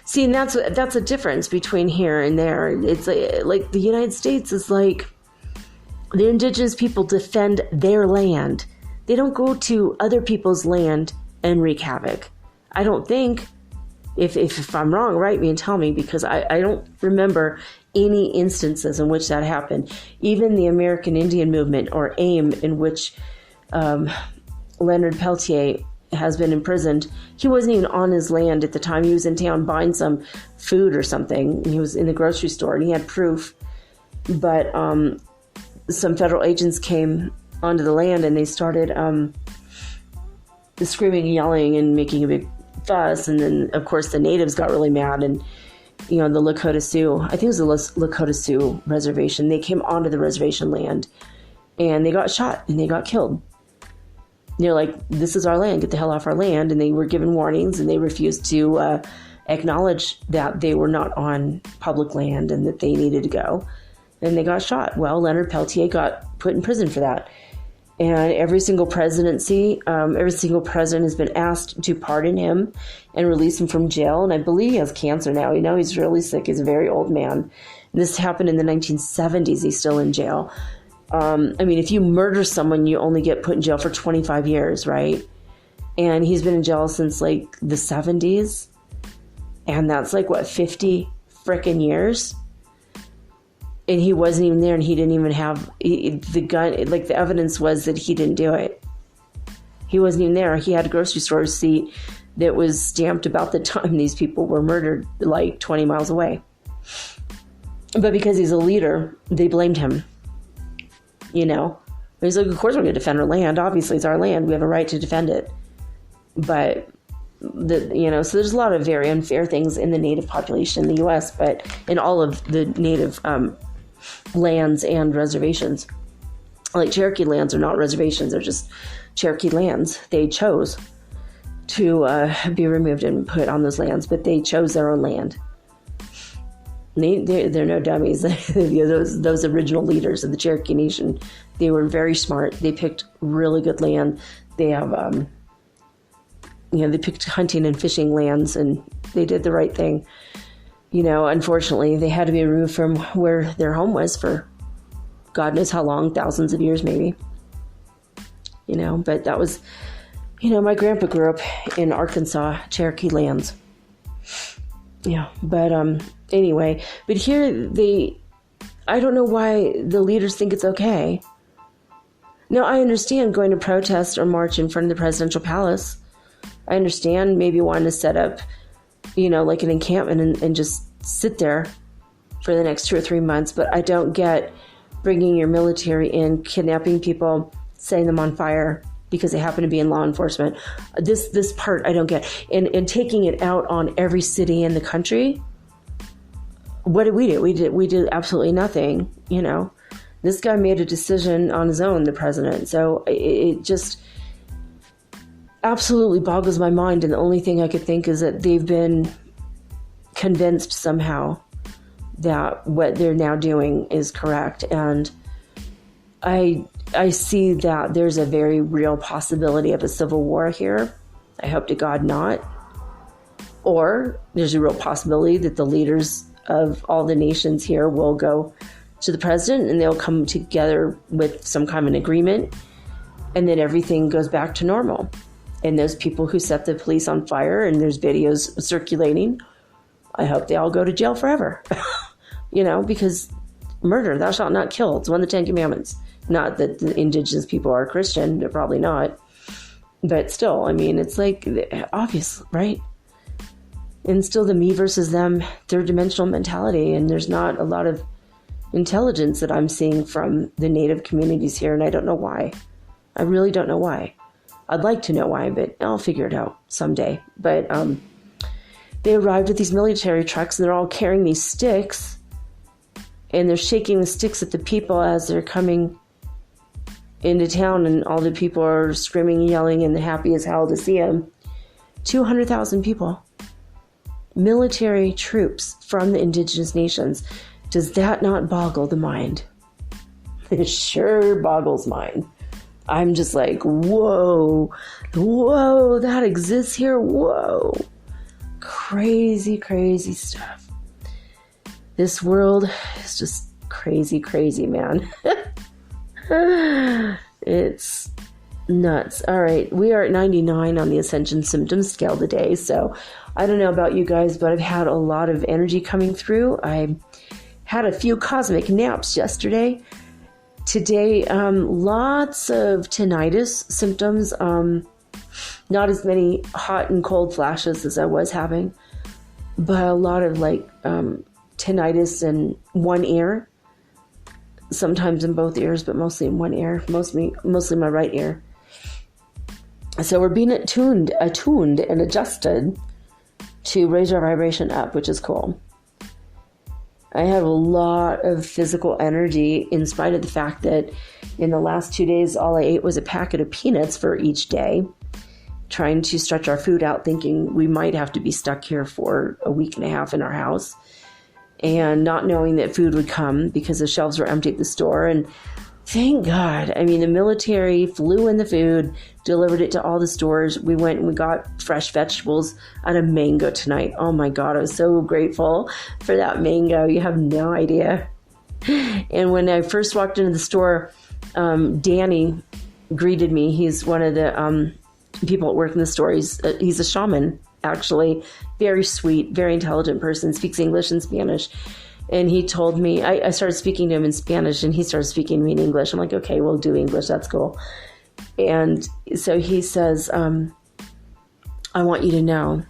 see, and that's a difference between here and there. It's like the United States is like the indigenous people defend their land. They don't go to other people's land and wreak havoc. I don't think. If I'm wrong, write me and tell me, because I don't remember any instances in which that happened. Even the American Indian Movement, or AIM, in which Leonard Peltier has been imprisoned, he wasn't even on his land at the time. He was in town buying some food or something. He was in the grocery store and he had proof. But some federal agents came onto the land and they started screaming and yelling and making a big fuss. And then, of course, the natives got really mad. And, the Lakota Sioux, I think it was the Lakota Sioux reservation, they came onto the reservation land and they got shot and they got killed. They're like, this is our land, get the hell off our land. And they were given warnings and they refused to acknowledge that they were not on public land and that they needed to go. And they got shot. Well, Leonard Peltier got put in prison for that. And every single presidency, every single president has been asked to pardon him and release him from jail. And I believe he has cancer now. He's really sick. He's a very old man. And this happened in the 1970s. He's still in jail. If you murder someone, you only get put in jail for 25 years, right? And he's been in jail since like the 70s. And that's like, 50 frickin' years? And he wasn't even there, and he didn't even have the gun. Like, the evidence was that he didn't do it. He wasn't even there. He had a grocery store receipt that was stamped about the time these people were murdered, like 20 miles away. But because he's a leader, they blamed him. He's like, of course we're going to defend our land. Obviously, it's our land. We have a right to defend it. But so there's a lot of very unfair things in the native population in the U.S., but in all of the native lands and reservations. Like, Cherokee lands are not reservations. They're just Cherokee lands. They chose to be removed and put on those lands, but they chose their own land. They're no dummies. Those original leaders of the Cherokee Nation, they were very smart. They picked really good land. They have, they picked hunting and fishing lands, and they did the right thing. Unfortunately, they had to be removed from where their home was for God knows how long, thousands of years maybe. But that was, my grandpa grew up in Arkansas, Cherokee lands. Yeah, but anyway, but here I don't know why the leaders think it's okay. Now, I understand going to protest or march in front of the presidential palace. I understand maybe wanting to set up, like an encampment and just sit there for the next 2 or 3 months. But I don't get bringing your military in, kidnapping people, setting them on fire because they happen to be in law enforcement. This part I don't get. And taking it out on every city in the country. What did we do? We did absolutely nothing, This guy made a decision on his own, the president. So it just absolutely boggles my mind, and the only thing I could think is that they've been convinced somehow that what they're now doing is correct. And I see that there's a very real possibility of a civil war here. I hope to God not. Or there's a real possibility that the leaders of all the nations here will go to the president and they'll come together with some kind of an agreement, and then everything goes back to normal. And those people who set the police on fire, and there's videos circulating, I hope they all go to jail forever. Because murder, thou shalt not kill. It's one of the 10 Commandments. Not that the indigenous people are Christian. They're probably not. But still, it's like obvious, right? And still the me versus them third dimensional mentality. And there's not a lot of intelligence that I'm seeing from the native communities here. And I don't know why. I really don't know why. I'd like to know why, but I'll figure it out someday. But they arrived with these military trucks, and they're all carrying these sticks, and they're shaking the sticks at the people as they're coming into town and all the people are screaming and yelling and happy as hell to see him. 200,000 people. Military troops from the indigenous nations. Does that not boggle the mind? It sure boggles mine. I'm just like, whoa, that exists here. Whoa. Crazy, crazy stuff. This world is just crazy, man. It's nuts. All right, we are at 99 on the Ascension symptom scale today. So I don't know about you guys, but I've had a lot of energy coming through. I had a few cosmic naps yesterday. Today, lots of tinnitus symptoms. Not as many hot and cold flashes as I was having, but a lot of tinnitus in one ear. Sometimes in both ears, but mostly in one ear. Mostly my right ear. So we're being attuned and adjusted to raise our vibration up, which is cool. I have a lot of physical energy in spite of the fact that in the last 2 days, all I ate was a packet of peanuts for each day, trying to stretch our food out, thinking we might have to be stuck here for a week and a half in our house, and not knowing that food would come because the shelves were empty at the store. And thank God, I mean, the military flew in the food, delivered it to all the stores. We went and we got fresh vegetables and a mango tonight. Oh my God, I was so grateful for that mango. You have no idea. And when I first walked into the store, Danny greeted me. He's one of the people that work in the store. He's a shaman, actually. Very sweet, very intelligent person, speaks English and Spanish. And he told me, I started speaking to him in Spanish and he started speaking to me in English. I'm like, okay, we'll do English. That's cool. And so he says, I want you to know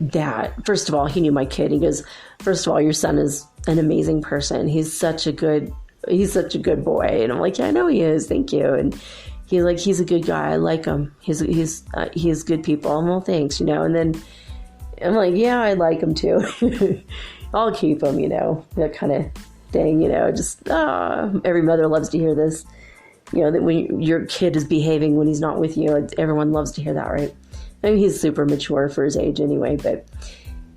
that, first of all, he knew my kid. He goes, first of all, your son is an amazing person. He's such a good boy. And I'm like, yeah, I know he is. Thank you. And he's like, he's a good guy. I like him. He has good people. I'm, well, thanks, And then I'm like, yeah, I like him too. I'll keep him, that kind of thing, just, every mother loves to hear this, that when your kid is behaving when he's not with you, everyone loves to hear that, right? I mean, he's super mature for his age anyway, but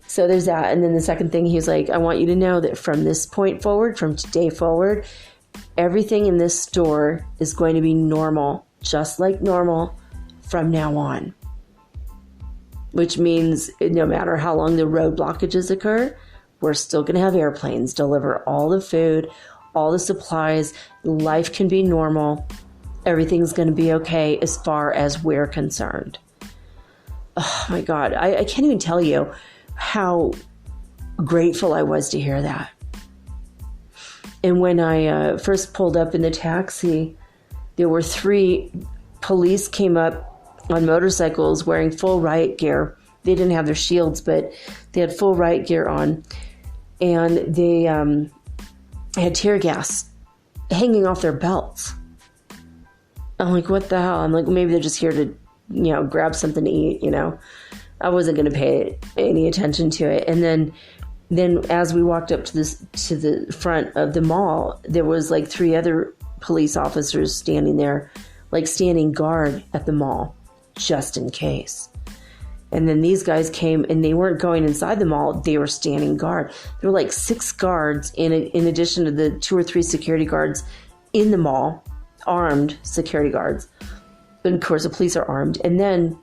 so there's that. And then the second thing, he's like, I want you to know that from this point forward, from today forward, everything in this store is going to be normal, just like normal from now on. Which means no matter how long the road blockages occur, we're still going to have airplanes deliver all the food, all the supplies. Life can be normal. Everything's going to be okay as far as we're concerned. Oh my God. I can't even tell you how grateful I was to hear that. And when I first pulled up in the taxi, there were 3 police came up on motorcycles wearing full riot gear. They didn't have their shields, but they had full riot gear on. And they had tear gas hanging off their belts. I'm like, what the hell? I'm like, maybe they're just here to, grab something to eat, I wasn't going to pay any attention to it. And then as we walked up to the front of the mall, there was 3 other police officers standing there, standing guard at the mall, just in case. And then these guys came and they weren't going inside the mall. They were standing guard. There were 6 guards in addition to the 2 or 3 security guards in the mall, armed security guards. And of course, the police are armed. And then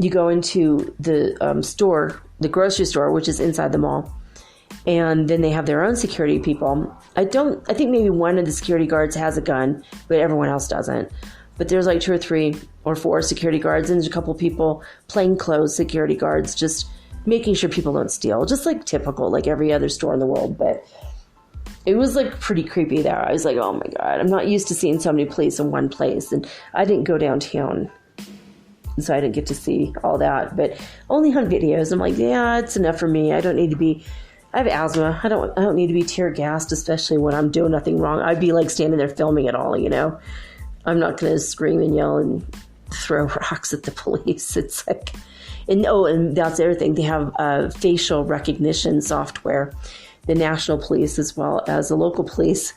you go into the store, the grocery store, which is inside the mall. And then they have their own security people. I think maybe one of the security guards has a gun, but everyone else doesn't. But there's 2 or 3 or 4 security guards, and there's a couple people, plainclothes security guards, just making sure people don't steal. Just typical, every other store in the world. But it was pretty creepy there. I was like, oh my God, I'm not used to seeing so many police in one place. And I didn't go downtown, so I didn't get to see all that. But only on videos. I'm like, yeah, it's enough for me. I don't need to be... I have asthma. I don't need to be tear gassed, especially when I'm doing nothing wrong. I'd be standing there filming it all, I'm not going to scream and yell and throw rocks at the police. It's and that's the other thing. They have facial recognition software, the national police as well as the local police.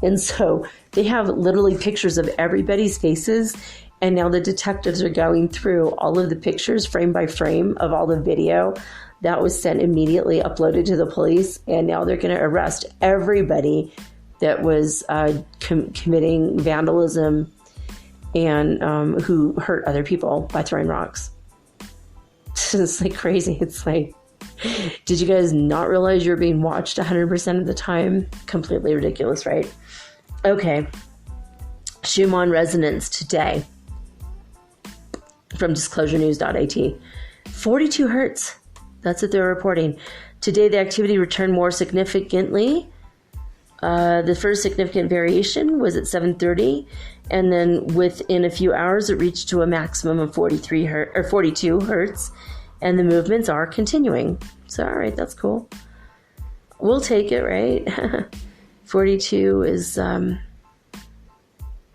And so they have literally pictures of everybody's faces. And now the detectives are going through all of the pictures frame by frame of all the video that was sent immediately, uploaded to the police. And now they're going to arrest everybody that was committing vandalism and who hurt other people by throwing rocks. It's like crazy. It's like, did you guys not realize you're being watched 100% of the time? Completely ridiculous, right? Okay. Schumann resonance today from disclosurenews.at. 42 hertz. That's what they're reporting. Today, the activity returned more significantly. The first significant variation was at 7:30, and then within a few hours, it reached to a maximum of 42 hertz, and the movements are continuing. So, all right, that's cool. We'll take it, right? 42 is the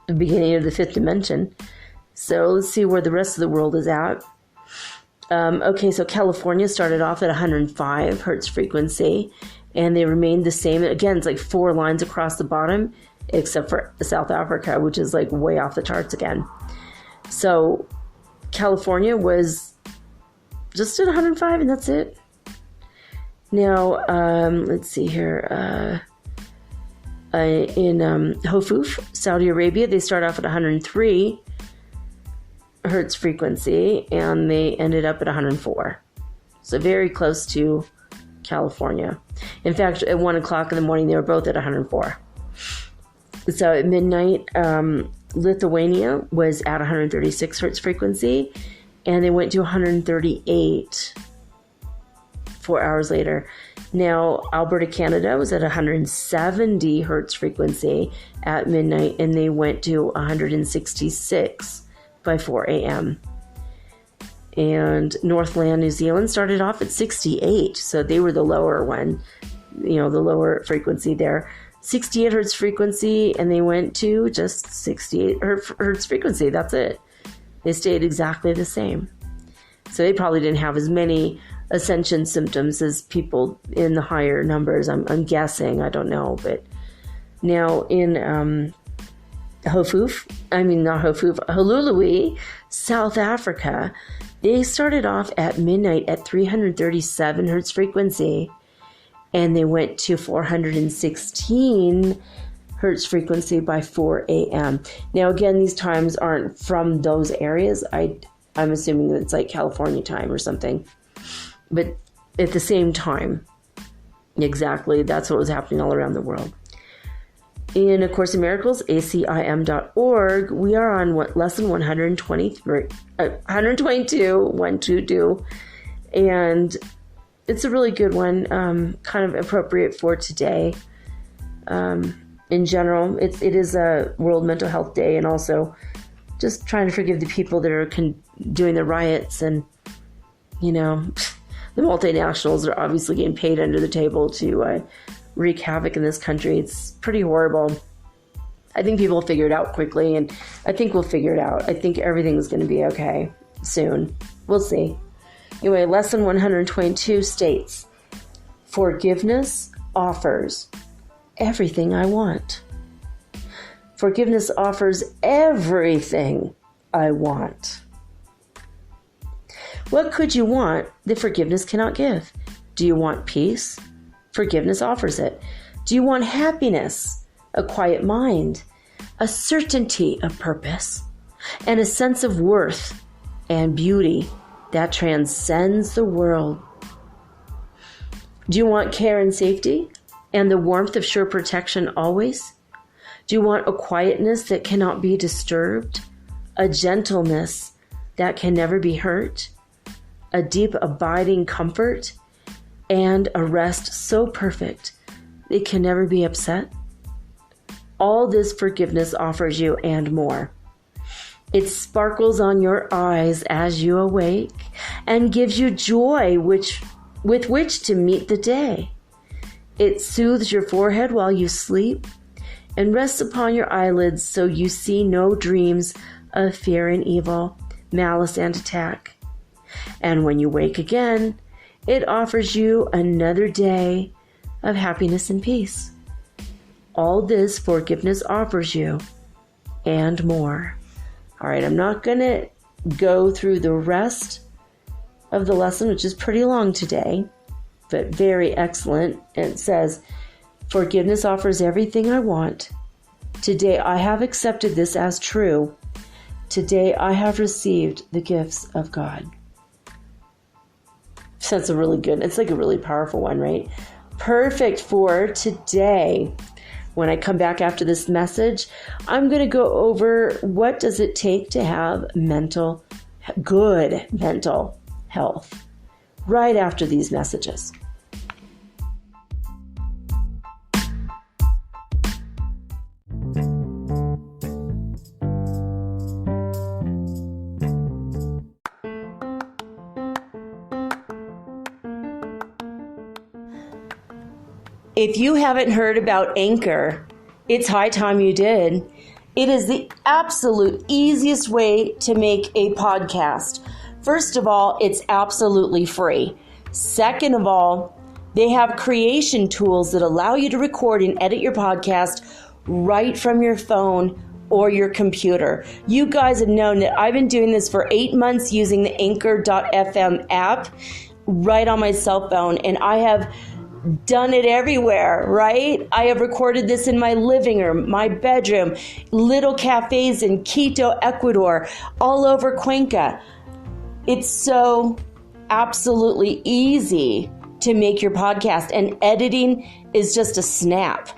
beginning of the fifth dimension. So let's see where the rest of the world is at. Okay, so California started off at 105 hertz frequency, and they remained the same. Again, it's like 4 lines across the bottom, except for South Africa, which is like way off the charts again. So California was just at 105, and that's it. Now, let's see here. In Hofuf, Saudi Arabia, they start off at 103 hertz frequency, and they ended up at 104. So very close to California. In fact, at 1 o'clock in the morning, they were both at 104. So at midnight, Lithuania was at 136 hertz frequency, and they went to 138 4 hours later. Now, Alberta, Canada was at 170 hertz frequency at midnight, and they went to 166 by 4 a.m. And Northland, New Zealand started off at 68, so they were the lower one, the lower frequency there. 68 hertz frequency, and they went to just 68 hertz frequency. That's it. They stayed exactly the same. So they probably didn't have as many Ascension symptoms as people in the higher numbers. I'm guessing. I don't know. But now in Hulului, South Africa, they started off at midnight at 337 hertz frequency, and they went to 416 hertz frequency by 4 a.m. Now, again, these times aren't from those areas. I'm assuming that it's like California time or something. But at the same time, exactly, that's what was happening all around the world. In A Course in Miracles, acim.org, we are on lesson 122, and it's a really good one, kind of appropriate for today. In general, it is a World Mental Health Day, and also just trying to forgive the people that are doing the riots, and, the multinationals are obviously getting paid under the table to wreak havoc in this country. It's pretty horrible. I think people will figure it out quickly, and I think we'll figure it out. I think everything's going to be okay soon. We'll see. Anyway, lesson 122 states, forgiveness offers everything I want. Forgiveness offers everything I want. What could you want that forgiveness cannot give? Do you want peace? Forgiveness offers it. Do you want happiness, a quiet mind, a certainty of purpose, and a sense of worth and beauty that transcends the world? Do you want care and safety and the warmth of sure protection always? Do you want a quietness that cannot be disturbed, a gentleness that can never be hurt, a deep abiding comfort, and a rest so perfect it can never be upset? All this forgiveness offers you and more. It sparkles on your eyes as you awake and gives you joy with which to meet the day. It soothes your forehead while you sleep and rests upon your eyelids so you see no dreams of fear and evil, malice and attack. And when you wake again, it offers you another day of happiness and peace. All this forgiveness offers you and more. All right, I'm not going to go through the rest of the lesson, which is pretty long today, but very excellent. And it says, forgiveness offers everything I want. Today I have accepted this as true. Today I have received the gifts of God. So that's it's like a really powerful one, right? Perfect for today. When I come back after this message, I'm going to go over what does it take to have good mental health right after these messages. If you haven't heard about Anchor, it's high time you did. It is the absolute easiest way to make a podcast. First of all, it's absolutely free. Second of all, they have creation tools that allow you to record and edit your podcast right from your phone or your computer. You guys have known that I've been doing this for 8 months using the Anchor.fm app right on my cell phone, and I have done it everywhere, right? I have recorded this in my living room, my bedroom, little cafes in Quito, Ecuador, all over Cuenca. It's so absolutely easy to make your podcast, and editing is just a snap.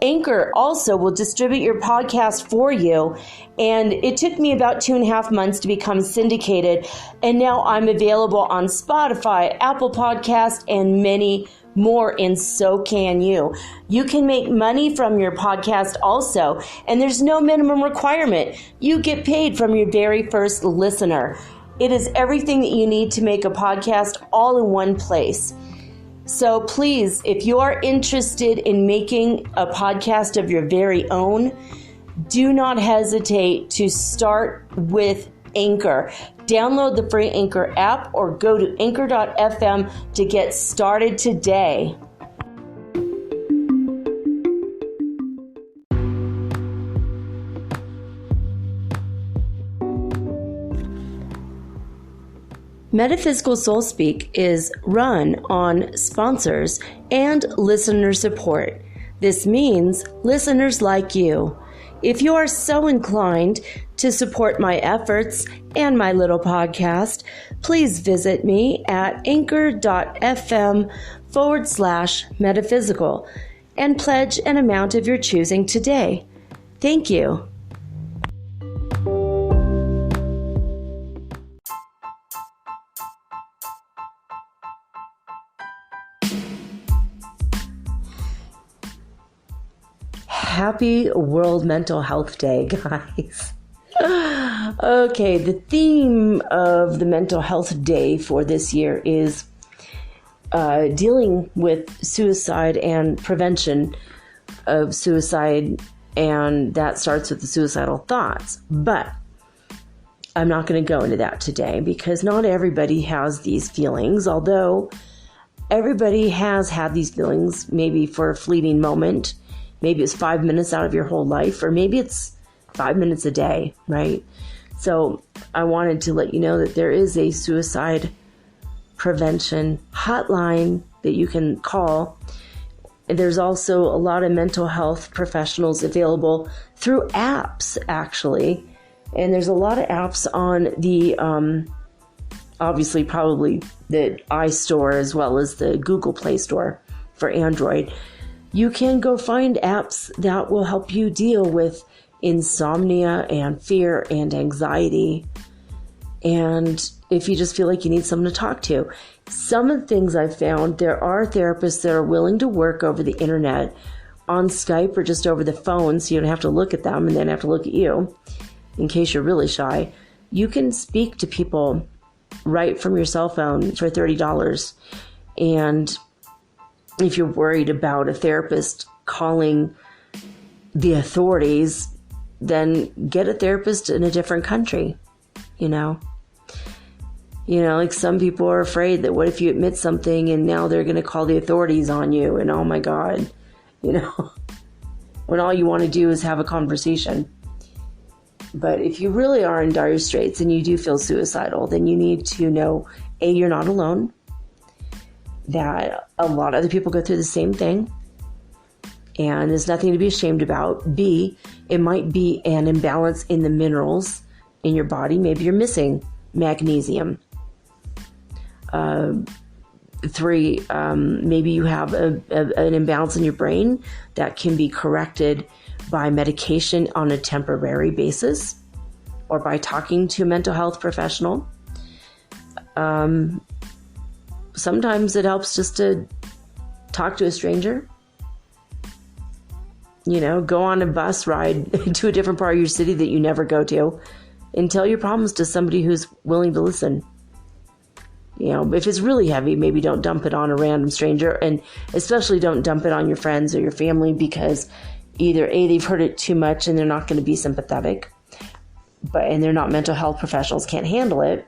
Anchor also will distribute your podcast for you, and it took me about 2.5 months to become syndicated, and now I'm available on Spotify, Apple Podcast, and many more, and so can you. You can make money from your podcast also, and there's no minimum requirement. You get paid from your very first listener. It is everything that you need to make a podcast all in one place. So please, if you are interested in making a podcast of your very own, do not hesitate to start with Anchor. Download the free Anchor app or go to anchor.fm to get started today. Metaphysical Soul Speak is run on sponsors and listener support. This means listeners like you. If you are so inclined to support my efforts and my little podcast, please visit me at anchor.fm/metaphysical and pledge an amount of your choosing today. Thank you. Happy World Mental Health Day, guys. Okay, the theme of the Mental Health Day for this year is dealing with suicide and prevention of suicide, and that starts with the suicidal thoughts. But I'm not going to go into that today because not everybody has these feelings, although everybody has had these feelings maybe for a fleeting moment. Maybe it's 5 minutes out of your whole life, or maybe it's 5 minutes a day, right? So I wanted to let you know that there is a suicide prevention hotline that you can call. There's also a lot of mental health professionals available through apps, actually. And there's a lot of apps on the, obviously probably the iStore as well as the Google Play Store for Android. You can go find apps that will help you deal with insomnia and fear and anxiety. And if you just feel like you need someone to talk to. Some of the things I've found, there are therapists that are willing to work over the internet on Skype or just over the phone, so you don't have to look at them and then have to look at you in case you're really shy. You can speak to people right from your cell phone for $30. And if you're worried about a therapist calling the authorities, then get a therapist in a different country, like some people are afraid that what if you admit something and now they're going to call the authorities on you and oh my God, when all you want to do is have a conversation. But if you really are in dire straits and you do feel suicidal, then you need to know, A, you're not alone, that a lot of other people go through the same thing, and there's nothing to be ashamed about. B, it might be an imbalance in the minerals in your body. Maybe you're missing magnesium. 3, maybe you have an imbalance in your brain that can be corrected by medication on a temporary basis or by talking to a mental health professional. Sometimes it helps just to talk to a stranger. Go on a bus ride to a different part of your city that you never go to and tell your problems to somebody who's willing to listen. If it's really heavy, maybe don't dump it on a random stranger, and especially don't dump it on your friends or your family, because either A, they've heard it too much and they're not going to be sympathetic, and they're not mental health professionals, can't handle it,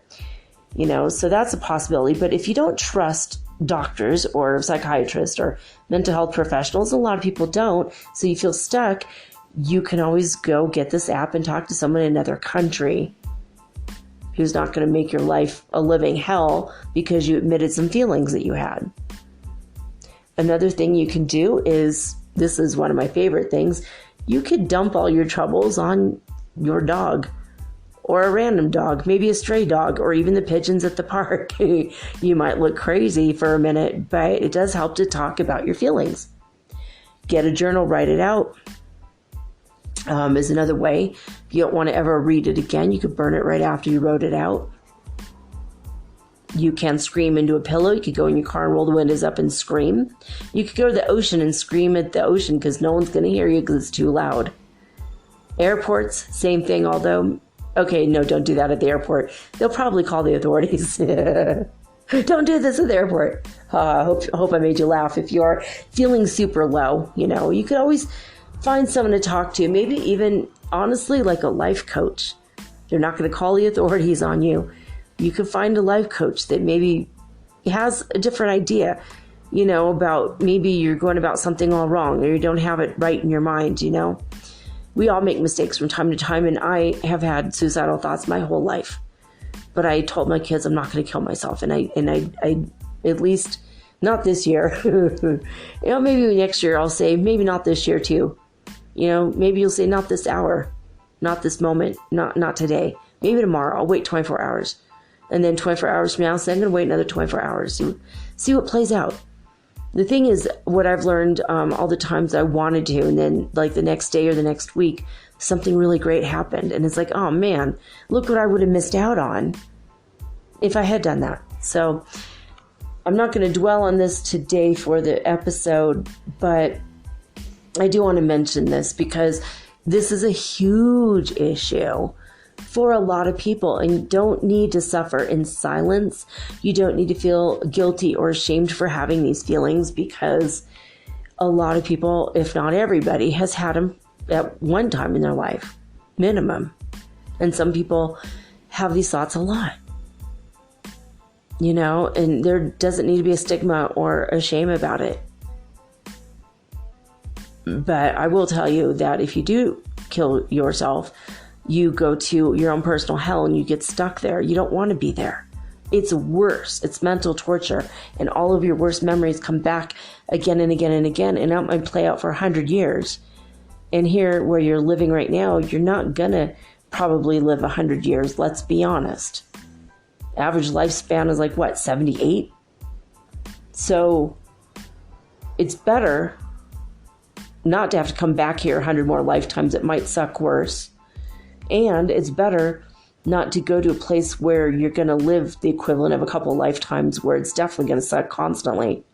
so that's a possibility. But if you don't trust doctors or psychiatrists or mental health professionals, a lot of people don't, so you feel stuck, you can always go get this app and talk to someone in another country who's not going to make your life a living hell because you admitted some feelings that you had. Another thing you can do is, this is one of my favorite things, you could dump all your troubles on your dog or a random dog, maybe a stray dog, or even the pigeons at the park. You might look crazy for a minute, but it does help to talk about your feelings. Get a journal, write it out. Is another way. If you don't want to ever read it again, you could burn it right after you wrote it out. You can scream into a pillow. You could go in your car and roll the windows up and scream. You could go to the ocean and scream at the ocean because no one's going to hear you because it's too loud. Airports, same thing, although, okay, no, don't do that at the airport. They'll probably call the authorities. Don't do this at the airport. Hope I made you laugh. If you're feeling super low, you could always find someone to talk to, maybe even, honestly, like a life coach. They're not going to call the authorities on you. You could find a life coach that maybe has a different idea, about maybe you're going about something all wrong or you don't have it right in your mind, We all make mistakes from time to time, and I have had suicidal thoughts my whole life. But I told my kids I'm not going to kill myself, and I at least not this year. Maybe next year I'll say maybe not this year too. Maybe you'll say not this hour, not this moment, not today. Maybe tomorrow. I'll wait 24 hours. And then 24 hours from now, so I'm going to wait another 24 hours. See what plays out. The thing is, what I've learned all the times I wanted to, and then like the next day or the next week, something really great happened. And it's like, oh man, look what I would have missed out on if I had done that. So I'm not going to dwell on this today for the episode, but I do want to mention this because this is a huge issue for a lot of people, and you don't need to suffer in silence. You don't need to feel guilty or ashamed for having these feelings, because a lot of people, if not everybody, has had them at one time in their life, minimum. And some people have these thoughts a lot, and there doesn't need to be a stigma or a shame about it. But I will tell you that if you do kill yourself, you go to your own personal hell and you get stuck there. You don't want to be there. It's worse. It's mental torture. And all of your worst memories come back again and again and again. And that might play out for 100 years. And here where you're living right now, you're not going to probably live 100 years. Let's be honest. Average lifespan is like, 78? So it's better not to have to come back here 100 more lifetimes. It might suck worse. And it's better not to go to a place where you're going to live the equivalent of a couple lifetimes, where it's definitely going to suck constantly.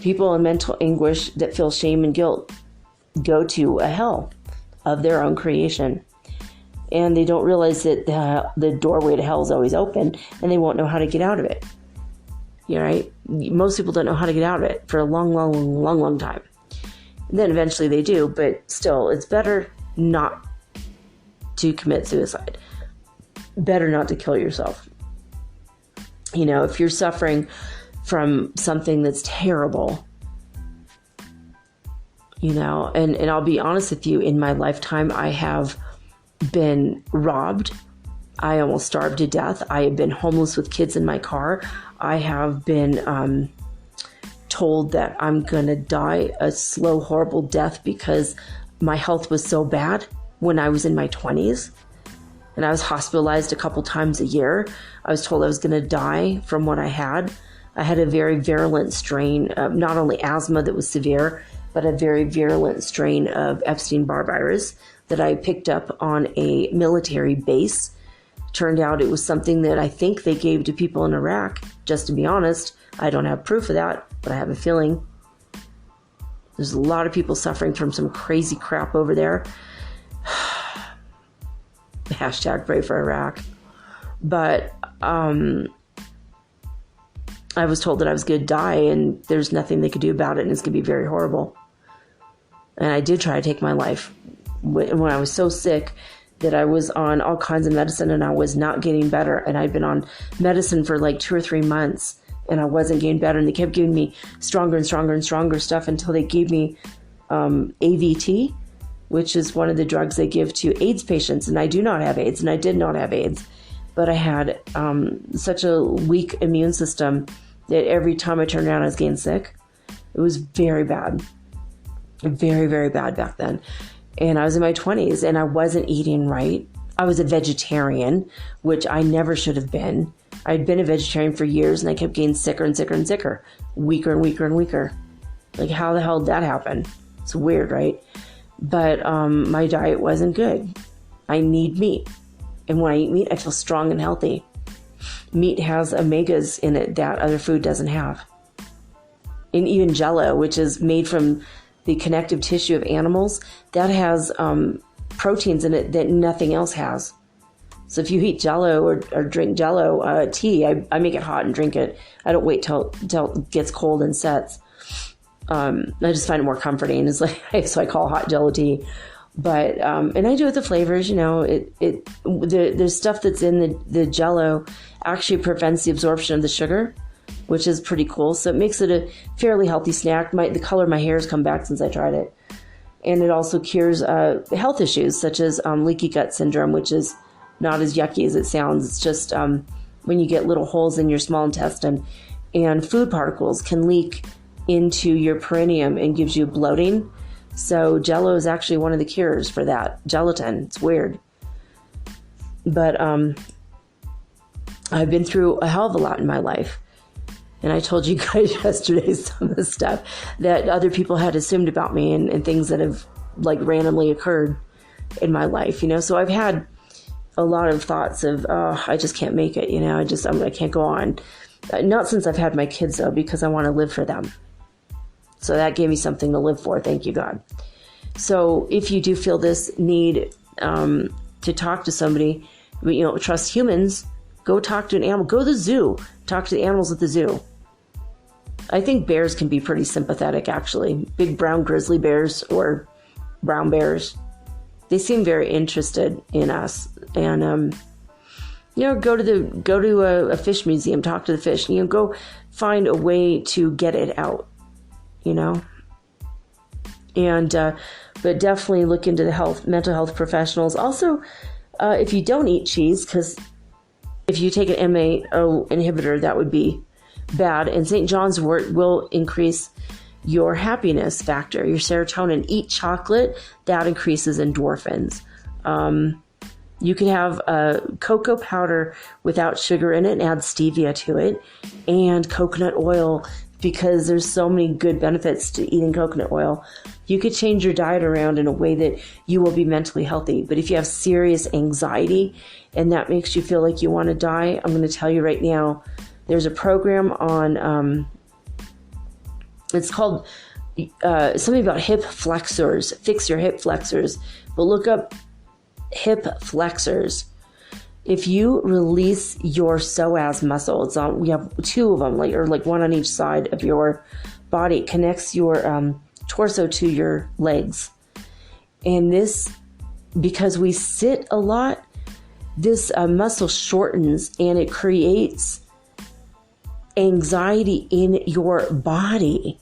People in mental anguish that feel shame and guilt go to a hell of their own creation. And they don't realize that the doorway to hell is always open, and they won't know how to get out of it. Right? Most people don't know how to get out of it for a long time. And then eventually they do, but still, it's better not to commit suicide. Better not to kill yourself. If you're suffering from something that's terrible, And I'll be honest with you, in my lifetime, I have been robbed. I almost starved to death. I have been homeless with kids in my car. I have been told that I'm going to die a slow, horrible death because my health was so bad when I was in my 20s. And I was hospitalized a couple times a year. I was told I was going to die from what I had. I had a very virulent strain of not only asthma that was severe, but a very virulent strain of Epstein-Barr virus that I picked up on a military base. Turned out it was something that I think they gave to people in Iraq. Just to be honest, I don't have proof of that, but I have a feeling. There's a lot of people suffering from some crazy crap over there. Hashtag pray for Iraq. But I was told that I was going to die and there's nothing they could do about it and it's going to be very horrible. And I did try to take my life when I was so sick that I was on all kinds of medicine and I was not getting better. And I'd been on medicine for like 2 or 3 months and I wasn't getting better. And they kept giving me stronger and stronger and stronger stuff until they gave me AVT, which is one of the drugs they give to AIDS patients. And I do not have AIDS, and I did not have AIDS. But I had such a weak immune system that every time I turned around, I was getting sick. It was very bad. Very, very bad back then. And I was in my 20s, and I wasn't eating right. I was a vegetarian, which I never should have been. I'd been a vegetarian for years, and I kept getting sicker and sicker and sicker. Weaker and weaker and weaker. Like, how the hell did that happen? It's weird, right? But my diet wasn't good. I need meat. And when I eat meat, I feel strong and healthy. Meat has omegas in it that other food doesn't have. And even Jell-O, which is made from the connective tissue of animals, that has proteins in it that nothing else has. So if you eat Jell-O or drink Jell-O tea, I make it hot and drink it. I don't wait till it gets cold and sets. I just find it more comforting. It's like, so I call hot Jell-O tea. But and I do with the flavors, there's stuff that's in the Jell-O actually prevents the absorption of the sugar, which is pretty cool. So it makes it a fairly healthy snack. The color of my hair has come back since I tried it. And it also cures health issues such as leaky gut syndrome, which is not as yucky as it sounds. It's just when you get little holes in your small intestine and food particles can leak into your perineum and gives you bloating. So Jell-O is actually one of the cures for that. Gelatin. It's weird. But I've been through a hell of a lot in my life. And I told you guys yesterday some of the stuff that other people had assumed about me and things that have like randomly occurred in my life, So I've had a lot of thoughts of, I just can't make it, I can't go on. Not since I've had my kids though, because I want to live for them. So that gave me something to live for. Thank you, God. So if you do feel this need to talk to somebody, trust humans, go talk to an animal. Go to the zoo. Talk to the animals at the zoo. I think bears can be pretty sympathetic, actually. Big brown grizzly bears or brown bears. They seem very interested in us. And, go to a fish museum, talk to the fish. Go find a way to get it out. And but definitely look into the mental health professionals. Also, if you don't eat cheese, because if you take an MAO inhibitor, that would be bad. And St. John's wort will increase your happiness factor, your serotonin. Eat chocolate, that increases endorphins. You can have cocoa powder without sugar in it and add stevia to it, and coconut oil, because there's so many good benefits to eating coconut oil. You could change your diet around in a way that you will be mentally healthy. But if you have serious anxiety and that makes you feel like you want to die, I'm going to tell you right now, there's a program on, it's called something about hip flexors, fix your hip flexors. But look up hip flexors. If you release your psoas muscle, we have 2 of them, like one on each side of your body. It connects your torso to your legs. And this, because we sit a lot, this muscle shortens and it creates anxiety in your body.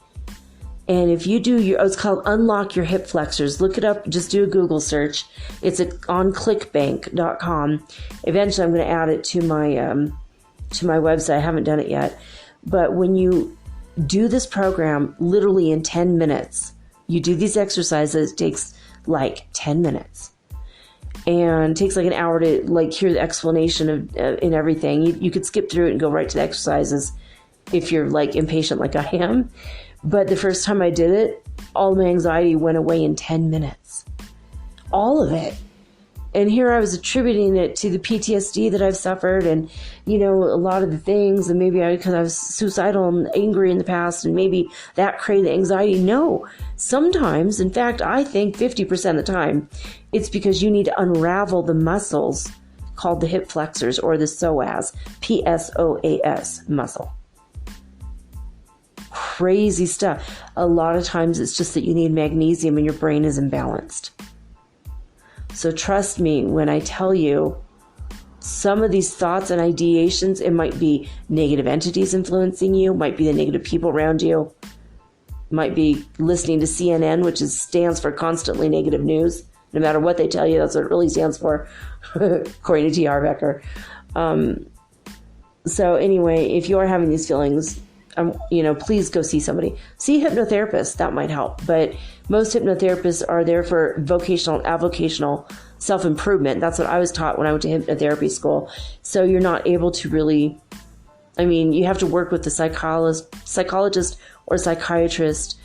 And if you do it's called Unlock Your Hip Flexors. Look it up. Just do a Google search. It's on clickbank.com. Eventually, I'm going to add it to my website. I haven't done it yet. But when you do this program, literally in 10 minutes, you do these exercises. It takes like 10 minutes. And it takes like an hour to like hear the explanation of and everything. You could skip through it and go right to the exercises if you're like impatient like I am. But the first time I did it, all my anxiety went away in 10 minutes. All of it. And here I was attributing it to the PTSD that I've suffered and, you know, a lot of the things. And maybe because I was suicidal and angry in the past and maybe that created anxiety. No, sometimes, in fact, I think 50% of the time, it's because you need to unravel the muscles called the hip flexors or the psoas, PSOAS muscle. Crazy stuff. A lot of times it's just that you need magnesium and your brain is imbalanced. So trust me when I tell you some of these thoughts and ideations, it might be negative entities influencing you, might be the negative people around you, might be listening to CNN, which stands for constantly negative news. No matter what they tell you, that's what it really stands for, according to T.R. Becker. So anyway, if you are having these feelings, please go see somebody. See a hypnotherapist. That might help. But most hypnotherapists are there for vocational, avocational self-improvement. That's what I was taught when I went to hypnotherapy school. So you're not able to really, you have to work with a psychologist or psychiatrist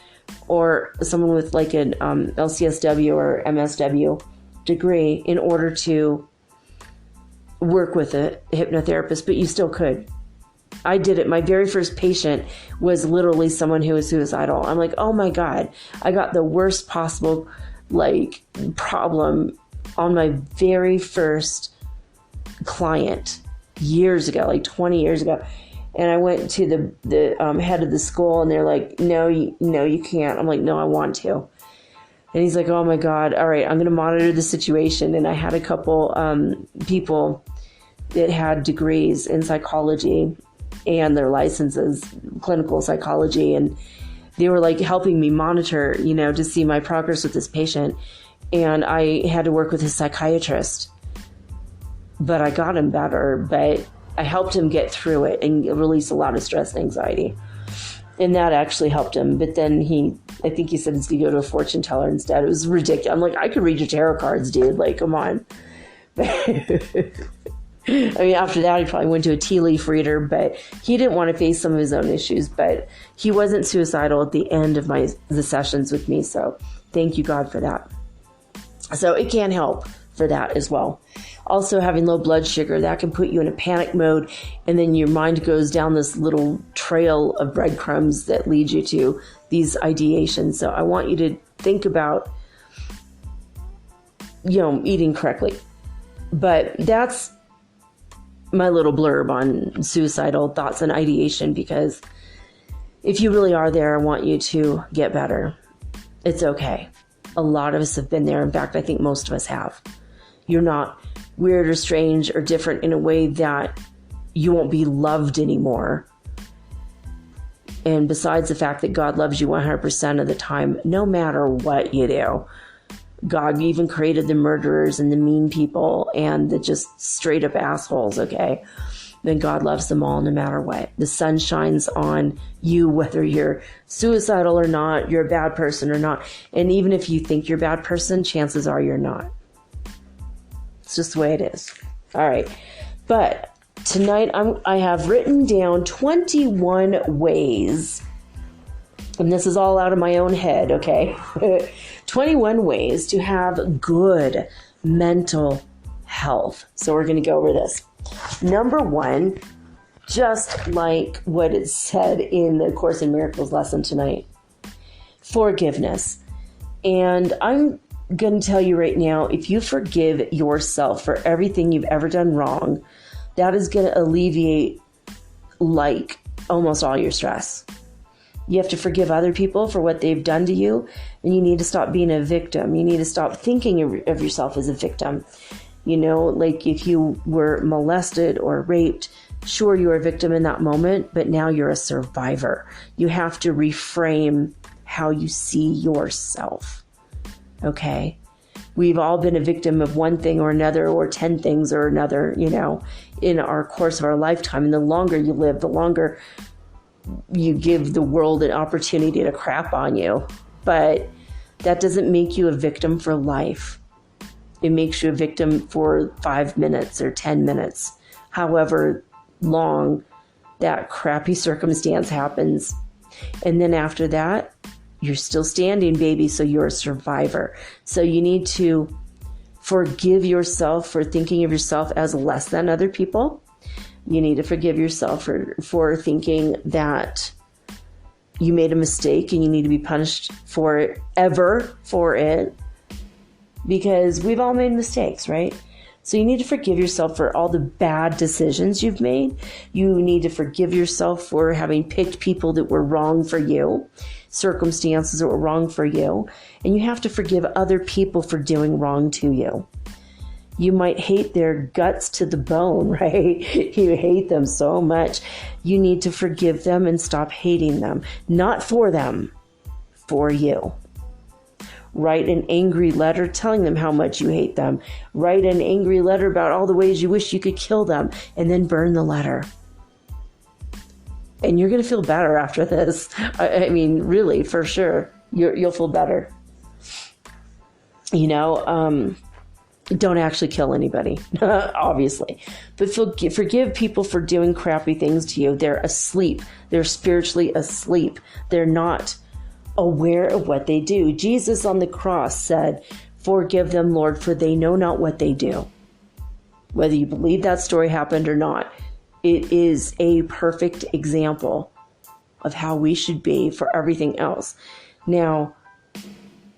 or someone with like an LCSW or MSW degree in order to work with a hypnotherapist, but you still could. I did it. My very first patient was literally someone who was suicidal. I'm like, oh my God, I got the worst possible problem on my very first client years ago, like 20 years ago. And I went to the head of the school and they're like, no, you can't. I'm like, no, I want to. And he's like, oh my God. All right, I'm going to monitor the situation. And I had a couple people that had degrees in psychology and their licenses, clinical psychology. And they were like helping me monitor, to see my progress with this patient. And I had to work with his psychiatrist, but I got him better, but I helped him get through it and release a lot of stress and anxiety. And that actually helped him. But then I think he said he's going to go to a fortune teller instead. It was ridiculous. I'm like, I could read your tarot cards, dude. Like, come on. After that, he probably went to a tea leaf reader, but he didn't want to face some of his own issues. But he wasn't suicidal at the end of the sessions with me. So thank you, God, for that. So it can help for that as well. Also, having low blood sugar, that can put you in a panic mode, and then your mind goes down this little trail of breadcrumbs that lead you to these ideations. So I want you to think about, eating correctly. But that's my little blurb on suicidal thoughts and ideation, because if you really are there, I want you to get better. It's okay. A lot of us have been there. In fact, I think most of us have. You're not weird or strange or different in a way that you won't be loved anymore. And besides the fact that God loves you 100% of the time, no matter what you do. God even created the murderers and the mean people and the just straight up assholes, okay? Then God loves them all no matter what. The sun shines on you, whether you're suicidal or not, you're a bad person or not. And even if you think you're a bad person, chances are you're not. It's just the way it is. All right. But tonight I have written down 21 ways, and this is all out of my own head, okay? 21 ways to have good mental health. So we're going to go over this. Number one, just like what it said in the Course in Miracles lesson tonight, forgiveness. And I'm going to tell you right now, if you forgive yourself for everything you've ever done wrong, that is going to alleviate almost all your stress. You have to forgive other people for what they've done to you, and you need to stop being a victim. You need to stop thinking of yourself as a victim. If you were molested or raped, sure, you were a victim in that moment, but now you're a survivor. You have to reframe how you see yourself. Okay? We've all been a victim of one thing or another, or 10 things or another, in our course of our lifetime. And the longer you live, the longer you give the world an opportunity to crap on you. But that doesn't make you a victim for life. It makes you a victim for 5 minutes or 10 minutes, however long that crappy circumstance happens. And then after that, you're still standing, baby, so you're a survivor. So you need to forgive yourself for thinking of yourself as less than other people. You need to forgive yourself for thinking that you made a mistake and you need to be punished forever for it. Because we've all made mistakes, right? So you need to forgive yourself for all the bad decisions you've made. You need to forgive yourself for having picked people that were wrong for you, circumstances that were wrong for you. And you have to forgive other people for doing wrong to you. You might hate their guts to the bone, right? You hate them so much. You need to forgive them and stop hating them. Not for them, for you. Write an angry letter telling them how much you hate them. Write an angry letter about all the ways you wish you could kill them, and then burn the letter. And you're going to feel better after this. I mean, really, for sure, you'll feel better. Don't actually kill anybody, obviously. But forgive people for doing crappy things to you. They're asleep. They're spiritually asleep. They're not aware of what they do. Jesus on the cross said, "Forgive them, Lord, for they know not what they do." Whether you believe that story happened or not, it is a perfect example of how we should be for everything else. Now,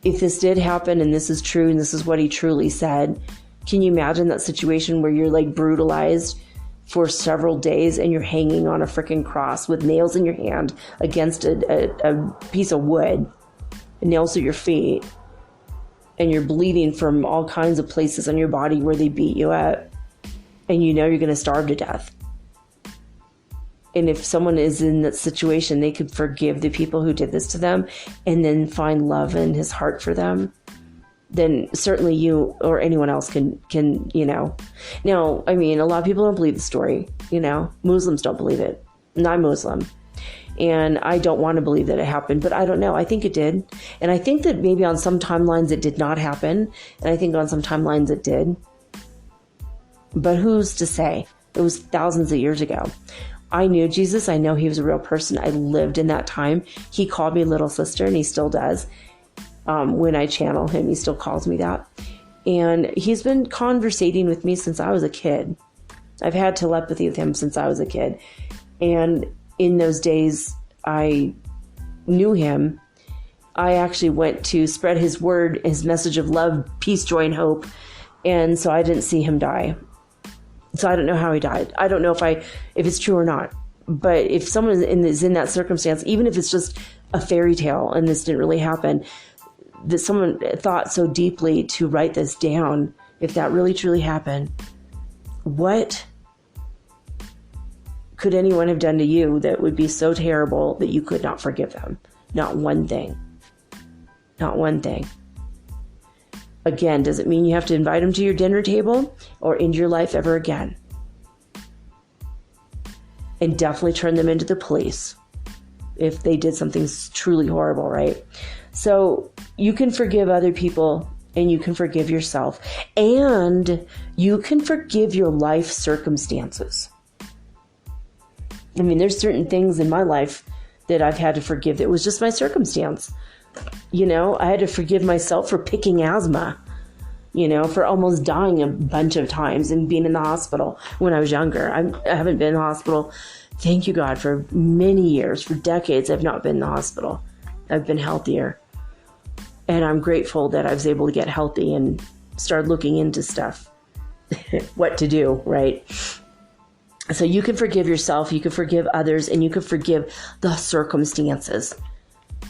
if this did happen and this is true and this is what he truly said, can you imagine that situation where you're like brutalized for several days and you're hanging on a freaking cross with nails in your hand against a piece of wood, nails at your feet, and you're bleeding from all kinds of places on your body where they beat you up, and you're going to starve to death? And if someone is in that situation, they could forgive the people who did this to them and then find love in his heart for them, then certainly you or anyone else can. Now, I mean, a lot of people don't believe the story, Muslims don't believe it. And I'm Muslim. And I don't want to believe that it happened, but I don't know. I think it did. And I think that maybe on some timelines it did not happen. And I think on some timelines it did. But who's to say? It was thousands of years ago. I knew Jesus. I know he was a real person. I lived in that time. He called me little sister, and he still does. When I channel him, he still calls me that. And he's been conversating with me since I was a kid. I've had telepathy with him since I was a kid. And in those days, I knew him. I actually went to spread his word, his message of love, peace, joy, and hope. And so I didn't see him die. So I don't know how he died. I don't know if it's true or not. But if someone is in that circumstance, even if it's just a fairy tale and this didn't really happen, that someone thought so deeply to write this down, if that really truly happened, what could anyone have done to you that would be so terrible that you could not forgive them? Not one thing. Not one thing. Again, does it mean you have to invite them to your dinner table or into your life ever again? And definitely turn them into the police if they did something truly horrible, right? So you can forgive other people and you can forgive yourself, and you can forgive your life circumstances. I mean, there's certain things in my life that I've had to forgive. It was just my circumstance. I had to forgive myself for picking asthma, for almost dying a bunch of times and being in the hospital when I was younger. I haven't been in the hospital, thank you God, for many years. For decades, I've not been in the hospital. I've been healthier. And I'm grateful that I was able to get healthy and start looking into stuff, what to do, right? So you can forgive yourself, you can forgive others, and you can forgive the circumstances.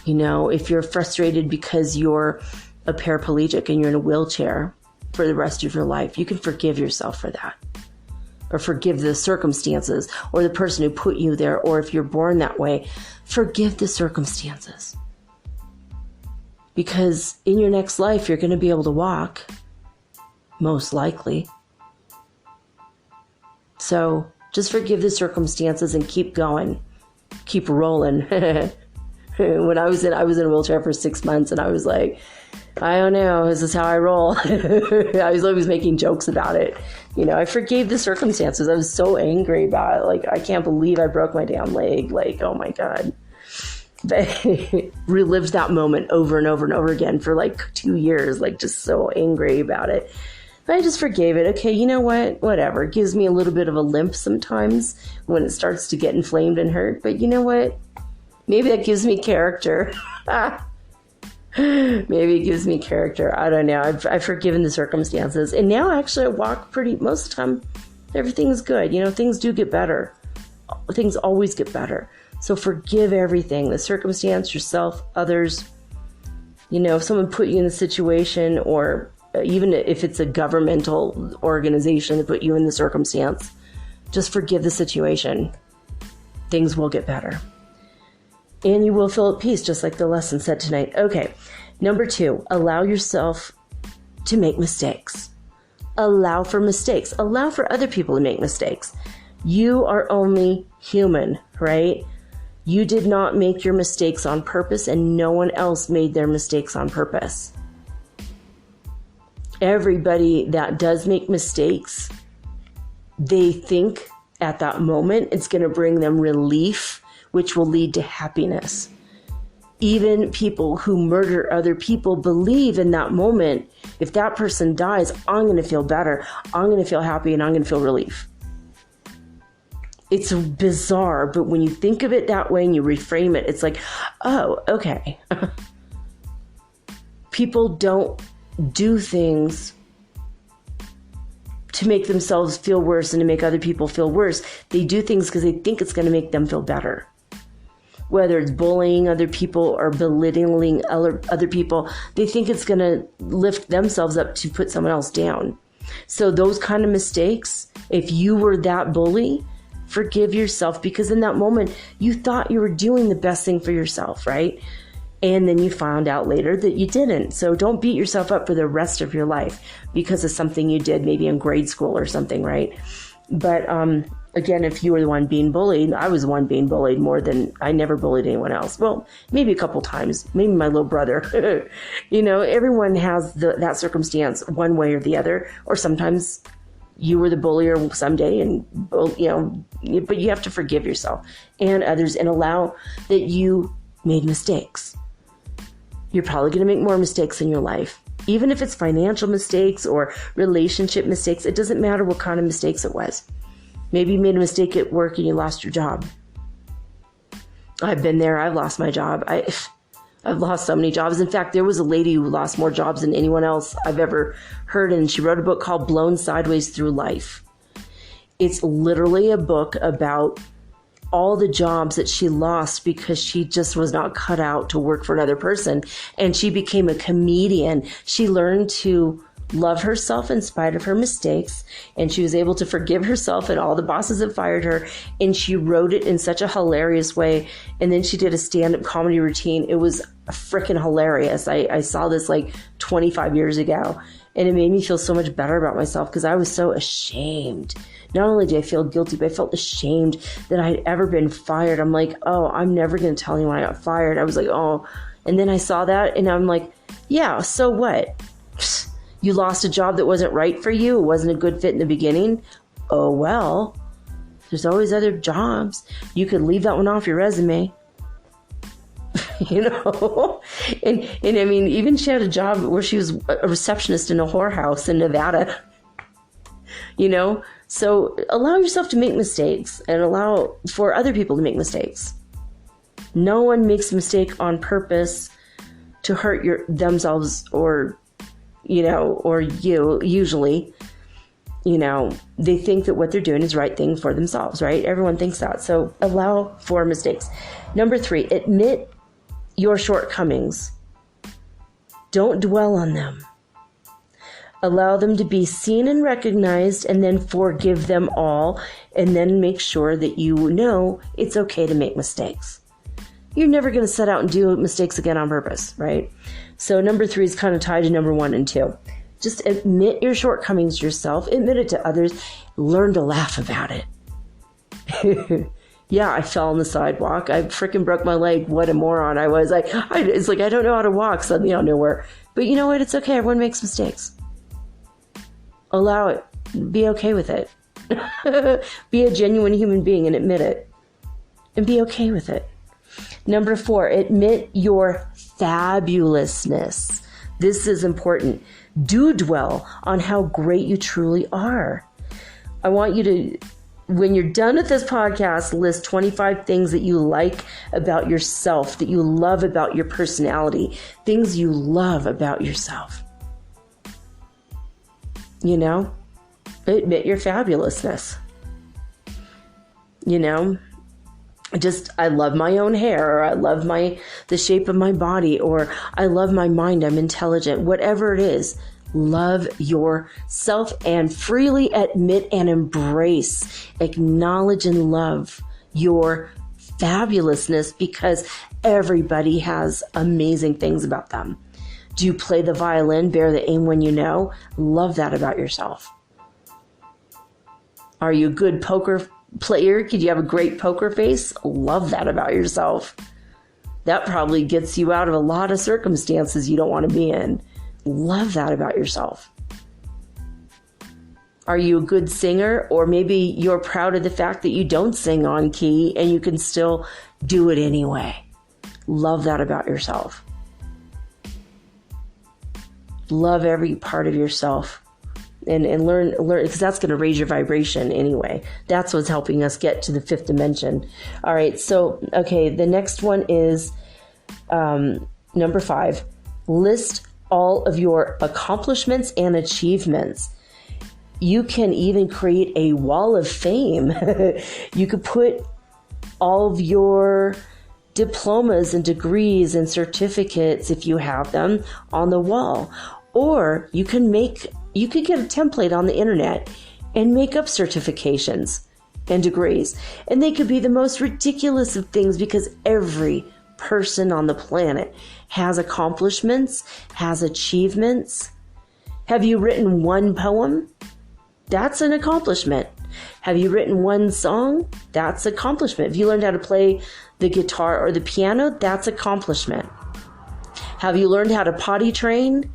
If you're frustrated because you're a paraplegic and you're in a wheelchair for the rest of your life, you can forgive yourself for that. Or forgive the circumstances or the person who put you there. Or if you're born that way, forgive the circumstances. because in your next life, you're going to be able to walk, most likely. So just forgive the circumstances and keep going, keep rolling. When I was in a wheelchair for 6 months, and I was like, I don't know, this is how I roll. I was always making jokes about it. I forgave the circumstances. I was so angry about it. Like, I can't believe I broke my damn leg. Like, oh my God. Relived that moment over and over and over again for like 2 years, like just so angry about it. But I just forgave it. Okay, you know what? Whatever. It gives me a little bit of a limp sometimes when it starts to get inflamed and hurt. But you know what? Maybe that gives me character. Maybe it gives me character. I don't know. I've forgiven the circumstances. And now actually I walk most of the time. Everything's good. Things do get better. Things always get better. So forgive everything. The circumstance, yourself, others. If someone put you in a situation, or even if it's a governmental organization that put you in the circumstance, just forgive the situation. Things will get better. And you will feel at peace, just like the lesson said tonight. Okay, number 2, allow yourself to make mistakes. Allow for mistakes. Allow for other people to make mistakes. You are only human, right? You did not make your mistakes on purpose, and no one else made their mistakes on purpose. Everybody that does make mistakes, they think at that moment it's going to bring them relief, which will lead to happiness. Even people who murder other people believe in that moment, if that person dies, I'm going to feel better, I'm going to feel happy, and I'm going to feel relief. It's bizarre, but when you think of it that way and you reframe it, it's like, oh, okay. People don't do things to make themselves feel worse and to make other people feel worse. They do things because they think it's going to make them feel better. Whether it's bullying other people or belittling other people, they think it's going to lift themselves up to put someone else down. So those kind of mistakes, if you were that bully, forgive yourself, because in that moment, you thought you were doing the best thing for yourself, right? And then you found out later that you didn't. So don't beat yourself up for the rest of your life because of something you did maybe in grade school or something, right? But again, if you were the one being bullied, I was the one being bullied more than I never bullied anyone else. Well, maybe a couple times, maybe my little brother. Everyone has that circumstance one way or the other, or sometimes you were the bullier someday, but you have to forgive yourself and others and allow that you made mistakes. You're probably going to make more mistakes in your life. Even if it's financial mistakes or relationship mistakes, it doesn't matter what kind of mistakes it was. Maybe you made a mistake at work and you lost your job. I've been there. I've lost my job. I've lost so many jobs. In fact, there was a lady who lost more jobs than anyone else I've ever heard, and she wrote a book called Blown Sideways Through Life. It's literally a book about all the jobs that she lost because she just was not cut out to work for another person. And she became a comedian. She learned to love herself in spite of her mistakes, and she was able to forgive herself and all the bosses that fired her, and she wrote it in such a hilarious way. And then she did a stand-up comedy routine. It was freaking hilarious. I saw this like 25 years ago, and it made me feel so much better about myself because I was so ashamed. Not only did I feel guilty, but I felt ashamed that I had ever been fired. I'm like, oh, I'm never going to tell anyone I got fired. I was like, oh. And then I saw that, and I'm like, yeah, so what? You lost a job that wasn't right for you. It wasn't a good fit in the beginning. Oh, well, there's always other jobs. You could leave that one off your resume. And I mean, even she had a job where she was a receptionist in a whorehouse in Nevada. So allow yourself to make mistakes and allow for other people to make mistakes. No one makes a mistake on purpose to hurt themselves or you. Usually, they think that what they're doing is the right thing for themselves, right? Everyone thinks that. So allow for mistakes. Number 3, admit your shortcomings. Don't dwell on them. Allow them to be seen and recognized, and then forgive them all, and then make sure that you know it's okay to make mistakes. you're never going to set out and do mistakes again on purpose, right? So number 3 is kind of tied to number 1 and 2. Just admit your shortcomings to yourself, admit it to others, learn to laugh about it. Yeah, I fell on the sidewalk. I freaking broke my leg. What a moron I was. It's like I don't know how to walk suddenly out of nowhere. But you know what? It's okay. Everyone makes mistakes. Allow it. Be okay with it. Be a genuine human being and admit it. And be okay with it. Number 4, admit your fabulousness. This is important. Do dwell on how great you truly are. I want you to, when you're done with this podcast, list 25 things that you like about yourself, that you love about your personality, things you love about yourself. You know, admit your fabulousness. You know, I love my own hair, or I love the shape of my body, or I love my mind, I'm intelligent, whatever it is. Love yourself and freely admit and embrace, acknowledge and love your fabulousness, because everybody has amazing things about them. Do you play the violin, bear the aim when you know? Love that about yourself. Are you a good poker player? Could you have a great poker face? Love that about yourself. That probably gets you out of a lot of circumstances you don't want to be in. Love that about yourself. Are you a good singer? Or maybe you're proud of the fact that you don't sing on key and you can still do it anyway. Love that about yourself. Love every part of yourself. And learn, because that's going to raise your vibration anyway. That's what's helping us get to the 5th dimension. All right, so, okay, the next one is number 5. List all of your accomplishments and achievements. You can even create a wall of fame. You could put all of your diplomas and degrees and certificates, if you have them, on the wall. Or you could get a template on the internet and make up certifications and degrees. And they could be the most ridiculous of things, because every person on the planet has accomplishments, has achievements. Have you written one poem? That's an accomplishment. Have you written one song? That's an accomplishment. If you learned how to play the guitar or the piano, that's accomplishment. Have you learned how to potty train?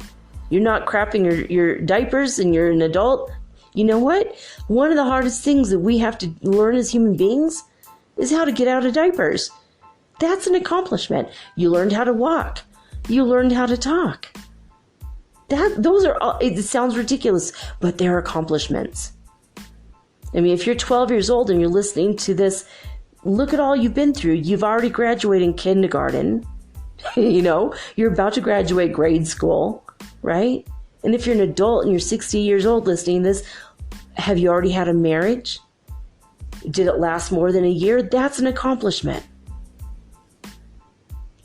You're not crapping your diapers and you're an adult. You know what? One of the hardest things that we have to learn as human beings is how to get out of diapers. That's an accomplishment. You learned how to walk. You learned how to talk. Those are all, it sounds ridiculous, but they're accomplishments. I mean, if you're 12 years old and you're listening to this, look at all you've been through. You've already graduated kindergarten. You know, you're about to graduate grade school, right? And if you're an adult and you're 60 years old listening to this, have you already had a marriage? Did it last more than a year? That's an accomplishment.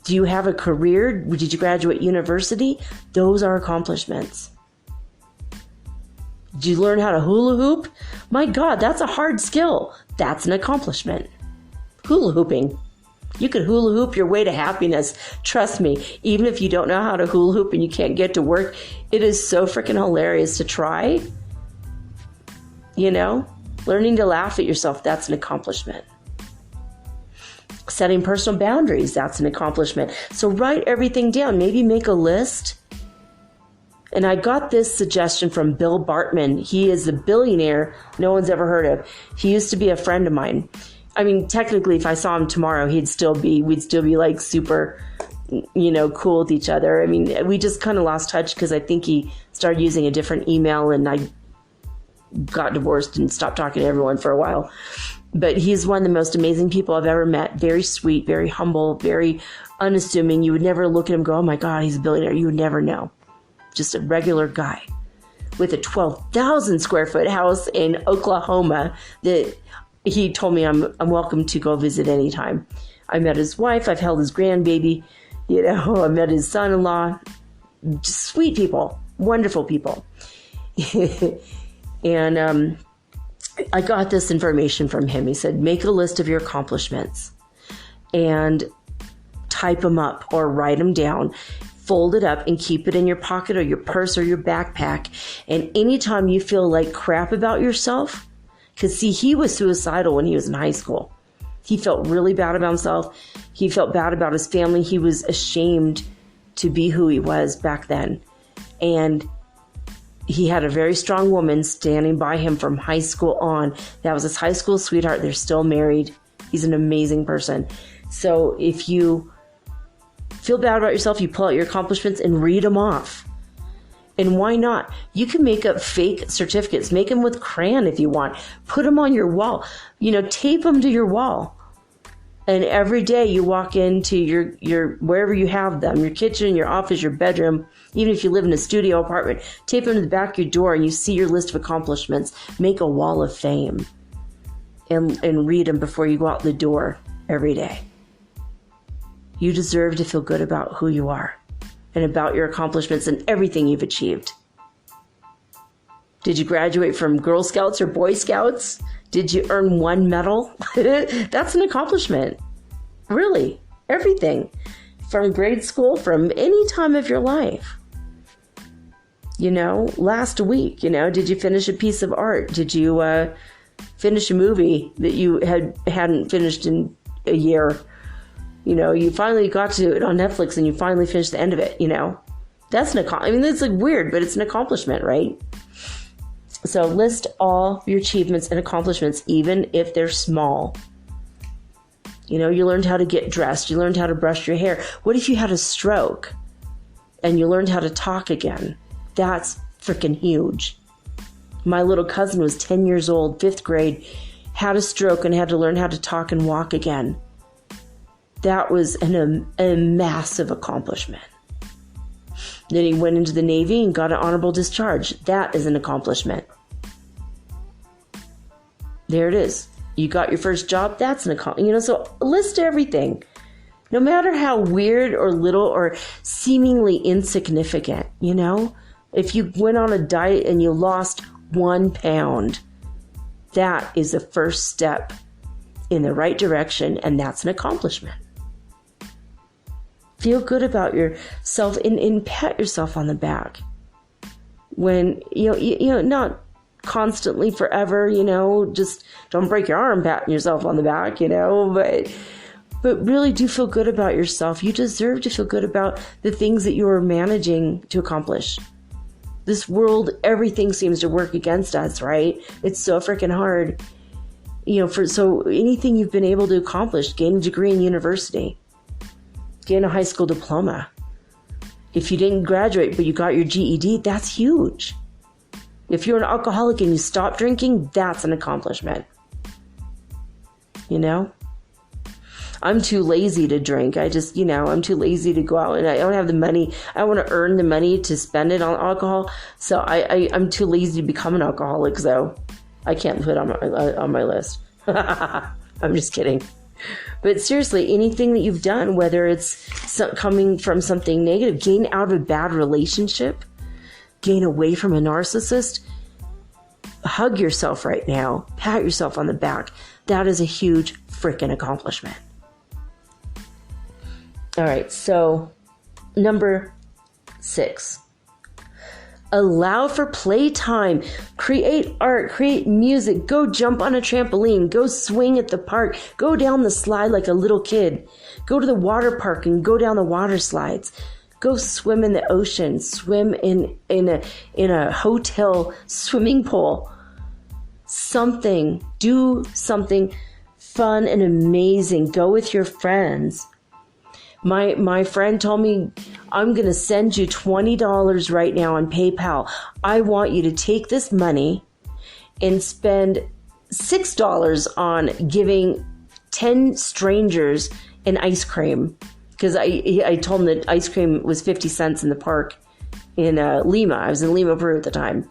Do you have a career? Did you graduate university? Those are accomplishments. Did you learn how to hula hoop? My God, that's a hard skill. That's an accomplishment. Hula hooping. You could hula hoop your way to happiness. Trust me, even if you don't know how to hula hoop and you can't get to work, it is so freaking hilarious to try. You know, learning to laugh at yourself, that's an accomplishment. Setting personal boundaries, that's an accomplishment. So write everything down. Maybe make a list. And I got this suggestion from Bill Bartman. He is a billionaire no one's ever heard of. He used to be a friend of mine. I mean, technically, if I saw him tomorrow, we'd still be like super, you know, cool with each other. I mean, we just kind of lost touch because I think he started using a different email and I got divorced and stopped talking to everyone for a while. But he's one of the most amazing people I've ever met. Very sweet, very humble, very unassuming. You would never look at him and go, oh my God, he's a billionaire. You would never know. Just a regular guy with a 12,000 square foot house in Oklahoma that he told me I'm welcome to go visit anytime. I met his wife. I've held his grandbaby. You know, I met his son-in-law. Just sweet people, wonderful people. And I got this information from him. He said, make a list of your accomplishments and type them up or write them down, fold it up and keep it in your pocket or your purse or your backpack. And anytime you feel like crap about yourself, because see, he was suicidal when he was in high school. He felt really bad about himself. He felt bad about his family. He was ashamed to be who he was back then. And he had a very strong woman standing by him from high school on. That was his high school sweetheart. They're still married. He's an amazing person. So if you feel bad about yourself, you pull out your accomplishments and read them off. And why not? You can make up fake certificates. Make them with crayon if you want. Put them on your wall. Tape them to your wall. And every day you walk into your wherever you have them, your kitchen, your office, your bedroom, even if you live in a studio apartment, tape them to the back of your door and you see your list of accomplishments. Make a wall of fame and read them before you go out the door every day. You deserve to feel good about who you are and about your accomplishments and everything you've achieved. Did you graduate from Girl Scouts or Boy Scouts? Did you earn one medal? That's an accomplishment. Really, everything. From grade school, from any time of your life. Last week, did you finish a piece of art? Did you finish a movie that you hadn't finished in a year? You finally got to it on Netflix and you finally finished the end of it, That's it's like weird, but it's an accomplishment, right? So list all your achievements and accomplishments, even if they're small. You learned how to get dressed. You learned how to brush your hair. What if you had a stroke and you learned how to talk again? That's freaking huge. My little cousin was 10 years old, 5th grade, had a stroke and had to learn how to talk and walk again. That was a massive accomplishment. Then he went into the Navy and got an honorable discharge. That is an accomplishment. There it is. You got your first job. That's an accomplishment. So list everything. No matter how weird or little or seemingly insignificant, If you went on a diet and you lost 1 pound, that is the first step in the right direction, and that's an accomplishment. Feel good about yourself and pat yourself on the back. When, not constantly forever, just don't break your arm patting yourself on the back, but really do feel good about yourself. You deserve to feel good about the things that you are managing to accomplish. This world, everything seems to work against us, right? It's so freaking hard. So anything you've been able to accomplish, gain a degree in university, gain a high school diploma. If you didn't graduate, but you got your GED, that's huge. If you're an alcoholic and you stop drinking, that's an accomplishment. I'm too lazy to drink. I'm too lazy to go out and I don't have the money. I want to earn the money to spend it on alcohol. So I'm too lazy to become an alcoholic. So I can't put it on my list. I'm just kidding. But seriously, anything that you've done, whether it's coming from something negative, gain out of a bad relationship, gain away from a narcissist, hug yourself right now. Pat yourself on the back. That is a huge freaking accomplishment. All right, so number 6. Allow for playtime. Create art, create music, go jump on a trampoline, go swing at the park, go down the slide like a little kid, go to the water park and go down the water slides, go swim in the ocean, swim in a hotel swimming pool. Do something fun and amazing. Go with your friends. My friend told me, I'm going to send you $20 right now on PayPal. I want you to take this money and spend $6 on giving 10 strangers an ice cream. Because I told him that ice cream was 50 cents in the park in Lima. I was in Lima, Peru at the time.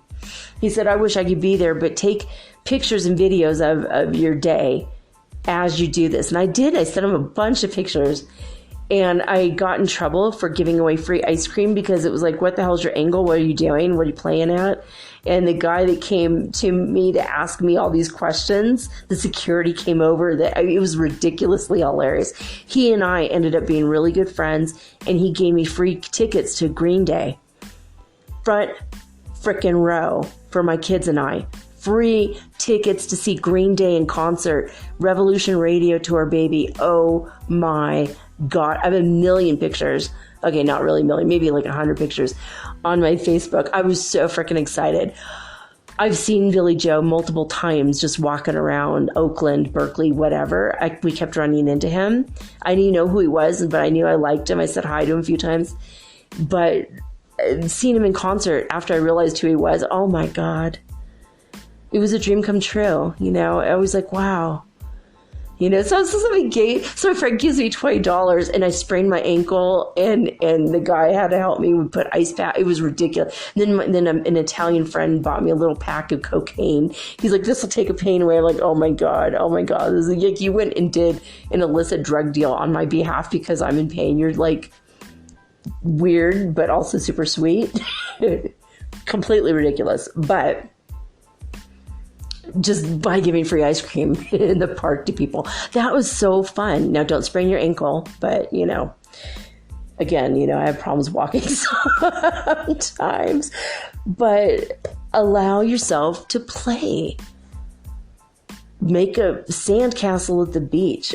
He said, I wish I could be there, but take pictures and videos of your day as you do this. And I did. I sent him a bunch of pictures. And I got in trouble for giving away free ice cream because it was like, what the hell's your angle? What are you doing? What are you playing at? And the guy that came to me to ask me all these questions, the security came over. It was ridiculously hilarious. He and I ended up being really good friends, and he gave me free tickets to Green Day. Front frickin' row for my kids and I. Free tickets to see Green Day in concert. Revolution Radio Tour, baby. Oh my God. I have a million pictures. Okay, not really a million, maybe like 100 pictures on my Facebook. I was so freaking excited. I've seen Billy Joe multiple times just walking around Oakland, Berkeley, whatever. We kept running into him. I didn't know who he was, but I knew I liked him. I said hi to him a few times. But seeing him in concert after I realized who he was, oh my God. It was a dream come true. I was like, wow. So my friend gives me $20 and I sprained my ankle and the guy had to help me. We put ice pack. It was ridiculous. Then an Italian friend bought me a little pack of cocaine. He's like, this will take a pain away. I'm like, oh my God. This is like, you went and did an illicit drug deal on my behalf because I'm in pain. You're like weird, but also super sweet. Completely ridiculous. But just by giving free ice cream in the park to people. That was so fun. Now, don't sprain your ankle, but, again, I have problems walking sometimes. But allow yourself to play. Make a sandcastle at the beach.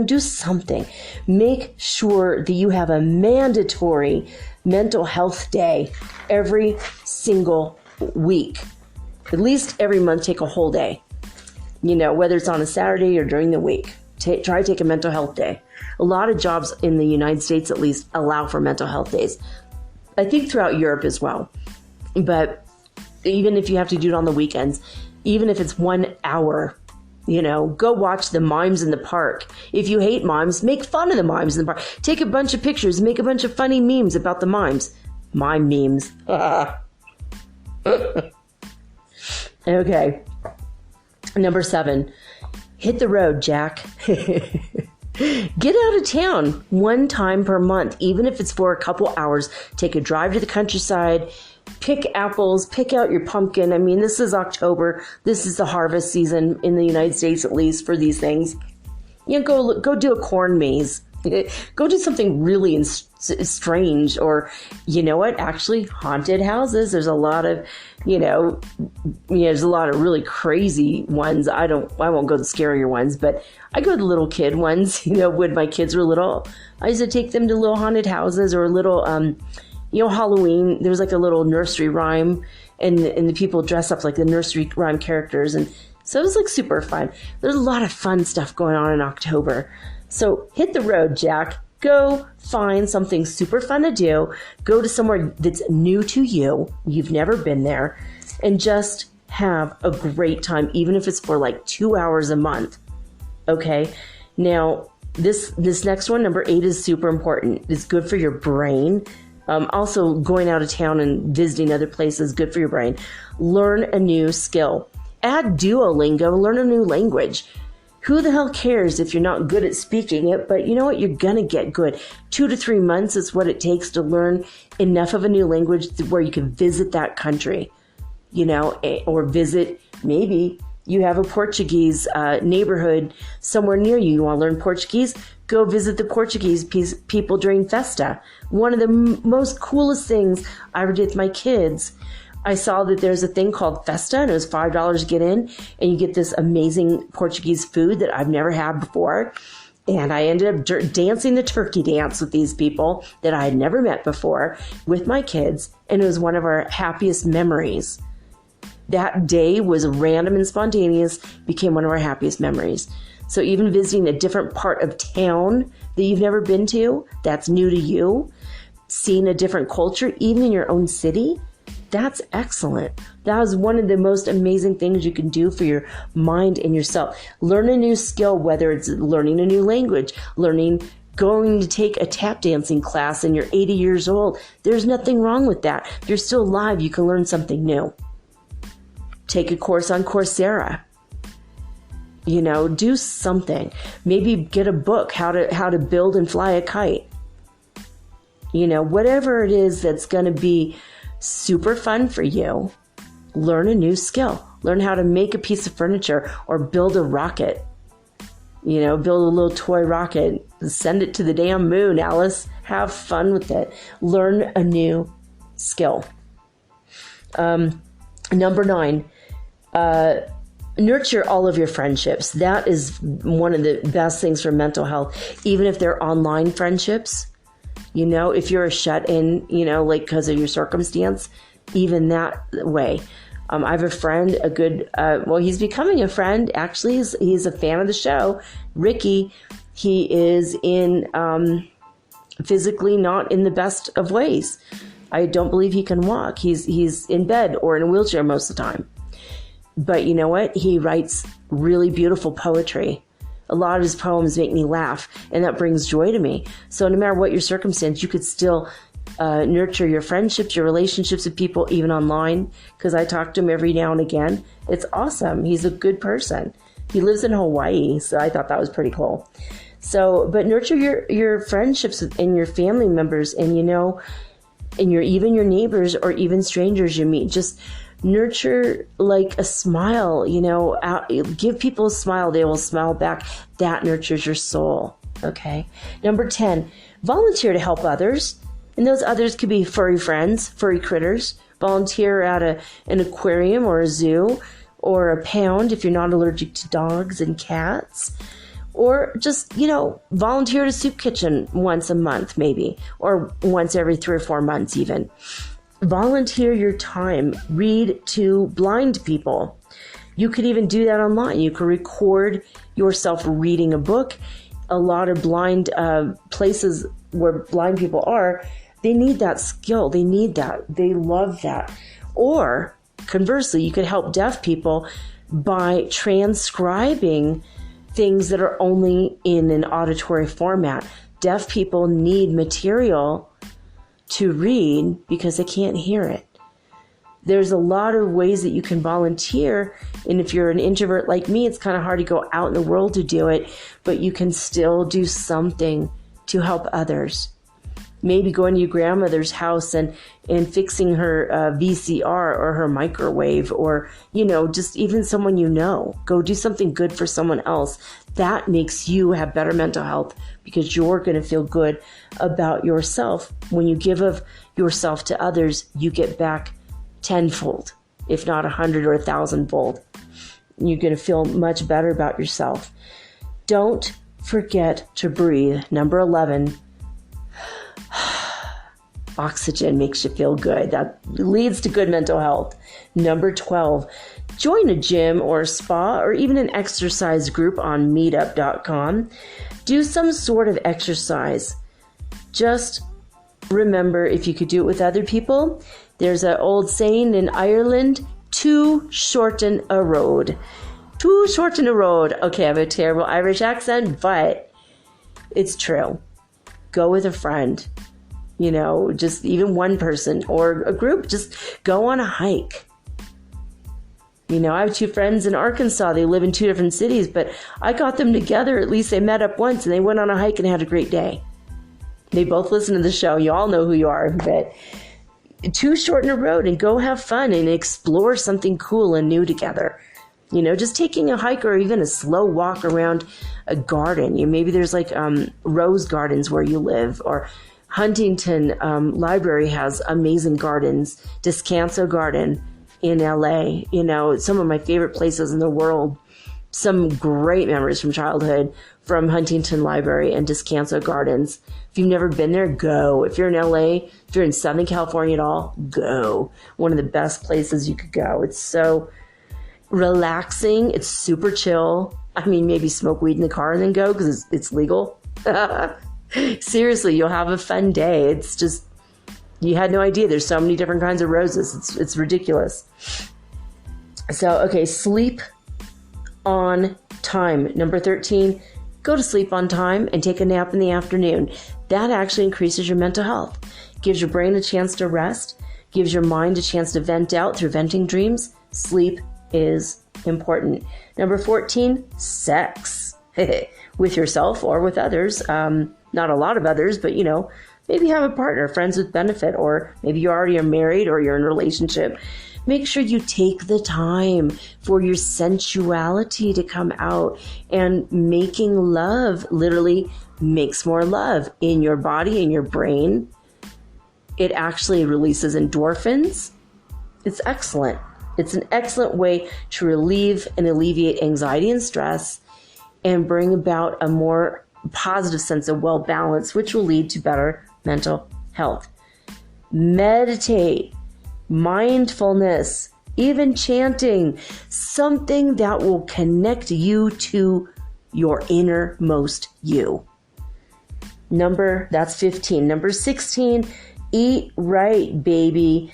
Do something. Make sure that you have a mandatory mental health day every single week. At least every month, take a whole day, whether it's on a Saturday or during the week. Try to take a mental health day. A lot of jobs in the United States, at least, allow for mental health days. I think throughout Europe as well. But even if you have to do it on the weekends, even if it's 1 hour, go watch the mimes in the park. If you hate mimes, make fun of the mimes in the park. Take a bunch of pictures, make a bunch of funny memes about the mimes. Mime memes. Okay. Number 7, hit the road, Jack. Get out of town one time per month, even if it's for a couple hours. Take a drive to the countryside, pick apples, pick out your pumpkin. I mean, this is October. This is the harvest season in the United States, at least for these things. Go do a corn maze. Go do something really strange, or actually haunted houses. There's a lot of, there's a lot of really crazy ones. I won't go to the scarier ones, but I go to the little kid ones. When my kids were little, I used to take them to little haunted houses or little, Halloween. There was like a little nursery rhyme, and the people dress up like the nursery rhyme characters, and so it was like super fun. There's a lot of fun stuff going on in October. So hit the road, Jack. Go find something super fun to do. Go to somewhere that's new to you. You've never been there. And just have a great time, even if it's for like 2 hours a month. Okay? Now, this next one, number 8, is super important. It's good for your brain. Also, going out of town and visiting other places, good for your brain. Learn a new skill. Add Duolingo. Learn a new language. Who the hell cares if you're not good at speaking it? But you know what? You're going to get good. 2 to 3 months is what it takes to learn enough of a new language where you can visit that country, or visit, maybe you have a Portuguese neighborhood somewhere near you. You want to learn Portuguese? Go visit the Portuguese people during Festa. One of the most coolest things I ever did with my kids. I saw that there's a thing called Festa, and it was $5 to get in, and you get this amazing Portuguese food that I've never had before. And I ended up dancing the turkey dance with these people that I had never met before with my kids, and it was one of our happiest memories. That day was random and spontaneous, became one of our happiest memories. So even visiting a different part of town that you've never been to, that's new to you, seeing a different culture, even in your own city, that's excellent. That is one of the most amazing things you can do for your mind and yourself. Learn a new skill, whether it's learning a new language, going to take a tap dancing class and you're 80 years old. There's nothing wrong with that. If you're still alive, you can learn something new. Take a course on Coursera. Do something. Maybe get a book, how to build and fly a kite. Whatever it is that's going to be super fun for you, learn a new skill. Learn how to make a piece of furniture or build a rocket. Build a little toy rocket. Send it to the damn moon, Alice. Have fun with it. Learn a new skill. Number 9, nurture all of your friendships. That is one of the best things for mental health, even if they're online friendships. If you're a shut-in, because of your circumstance, even that way. I have a friend, he's becoming a friend. Actually, he's a fan of the show. Ricky, he is physically not in the best of ways. I don't believe he can walk. He's in bed or in a wheelchair most of the time. But you know what? He writes really beautiful poetry. A lot of his poems make me laugh, and that brings joy to me. So no matter what your circumstance, you could still nurture your friendships, your relationships with people, even online, because I talk to him every now and again. It's awesome. He's a good person. He lives in Hawaii, so I thought that was pretty cool. So, but nurture your friendships and your family members, and and even your neighbors or even strangers you meet. Just nurture like a smile, give people a smile. They will smile back. That nurtures your soul. Okay. Number 10, volunteer to help others. And those others could be furry friends, furry critters. Volunteer at an aquarium or a zoo or a pound if you're not allergic to dogs and cats. Or just, volunteer at a soup kitchen once a month maybe, or once every 3 or 4 months even. Volunteer your time. Read to blind people. You could even do that online. You could record yourself reading a book. A lot of blind places where blind people are, they need that skill. They need that. They love that. Or conversely, you could help deaf people by transcribing things that are only in an auditory format. Deaf people need material to read because they can't hear it. There's a lot of ways that you can volunteer, and if you're an introvert like me, it's kind of hard to go out in the world to do it, but you can still do something to help others. Maybe going to your grandmother's house and fixing her VCR or her microwave, or, just even someone Go do something good for someone else. That makes you have better mental health because you're going to feel good about yourself. When you give of yourself to others, you get back tenfold, if not 100 or 1,000-fold. You're going to feel much better about yourself. Don't forget to breathe. Number 11. Oxygen makes you feel good. That leads to good mental health. Number 12, join a gym or a spa or even an exercise group on meetup.com. Do some sort of exercise. Just remember, if you could do it with other people, there's an old saying in Ireland, to shorten a road. To shorten a road. Okay, I have a terrible Irish accent, but it's true. Go with a friend. Just even one person or a group, just go on a hike. I have 2 friends in Arkansas. They live in 2 different cities, but I got them together. At least they met up once and they went on a hike and had a great day. They both listen to the show. You all know who you are, but to shorten a road and go have fun and explore something cool and new together. Just taking a hike or even a slow walk around a garden. Maybe there's like rose gardens where you live, or Huntington Library has amazing gardens. Descanso Garden in LA, some of my favorite places in the world. Some great memories from childhood from Huntington Library and Descanso Gardens. If you've never been there, go. If you're in LA, if you're in Southern California at all, go. One of the best places you could go. It's so relaxing. It's super chill. Maybe smoke weed in the car and then go because it's legal. Seriously, you'll have a fun day. It's just, you had no idea. There's so many different kinds of roses. It's ridiculous. So, okay, sleep on time. Number 13, go to sleep on time and take a nap in the afternoon. That actually increases your mental health. Gives your brain a chance to rest. Gives your mind a chance to vent out through venting dreams. Sleep is important. Number 14, sex. With yourself or with others. not a lot of others, but maybe have a partner, friends with benefit, or maybe you already are married or you're in a relationship. Make sure you take the time for your sensuality to come out, and making love literally makes more love in your body, in your brain. It actually releases endorphins. It's excellent. It's an excellent way to relieve and alleviate anxiety and stress and bring about a more positive sense of well-balance, which will lead to better mental health. Meditate, mindfulness, even chanting, something that will connect you to your innermost you. That's 15. Number 16, eat right, baby.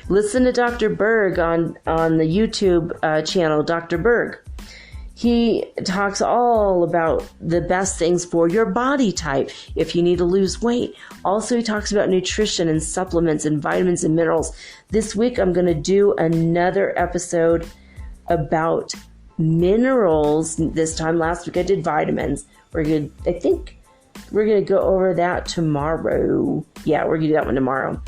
Listen to Dr. Berg on the YouTube channel, Dr. Berg. He talks all about the best things for your body type if you need to lose weight. Also, he talks about nutrition and supplements and vitamins and minerals. This week, I'm going to do another episode about minerals. This time last week, I did vitamins. I think we're going to go over that tomorrow. Yeah, we're going to do that one tomorrow.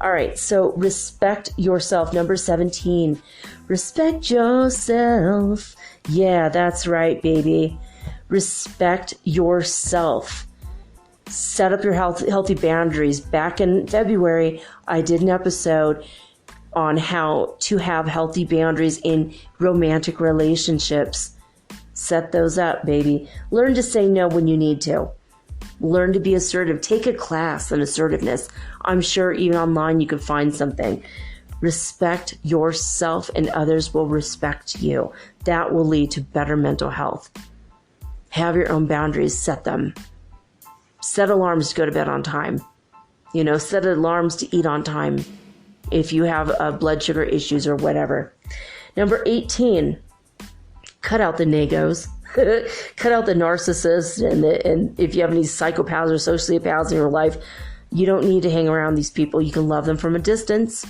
All right, so respect yourself. Number 17, respect yourself. Yeah, that's right, baby. Respect yourself. Set up your healthy boundaries. Back in February, I did an episode on how to have healthy boundaries in romantic relationships. Set those up, baby. Learn to say no when you need to. Learn to be assertive. Take a class on assertiveness. I'm sure even online you can find something. Respect yourself and others will respect you. That will lead to better mental health. Have your own boundaries. Set them. Set alarms to go to bed on time. Set alarms to eat on time if you have blood sugar issues or whatever. Number 18, cut out the negos. Cut out the narcissists, and if you have any psychopaths or sociopaths in your life, you don't need to hang around these people. You can love them from a distance.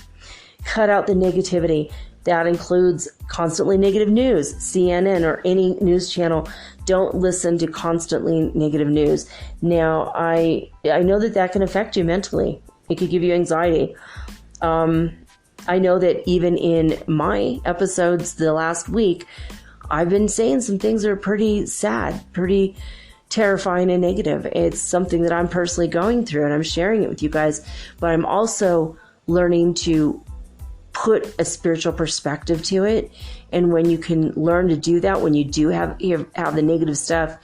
Cut out the negativity. That includes constantly negative news, CNN or any news channel. Don't listen to constantly negative news. Now, I know that can affect you mentally. It could give you anxiety. I know that even in my episodes the last week, I've been saying some things that are pretty sad, pretty terrifying and negative. It's something that I'm personally going through, and I'm sharing it with you guys. But I'm also learning to put a spiritual perspective to it. And when you can learn to do that, when you do have the negative stuff,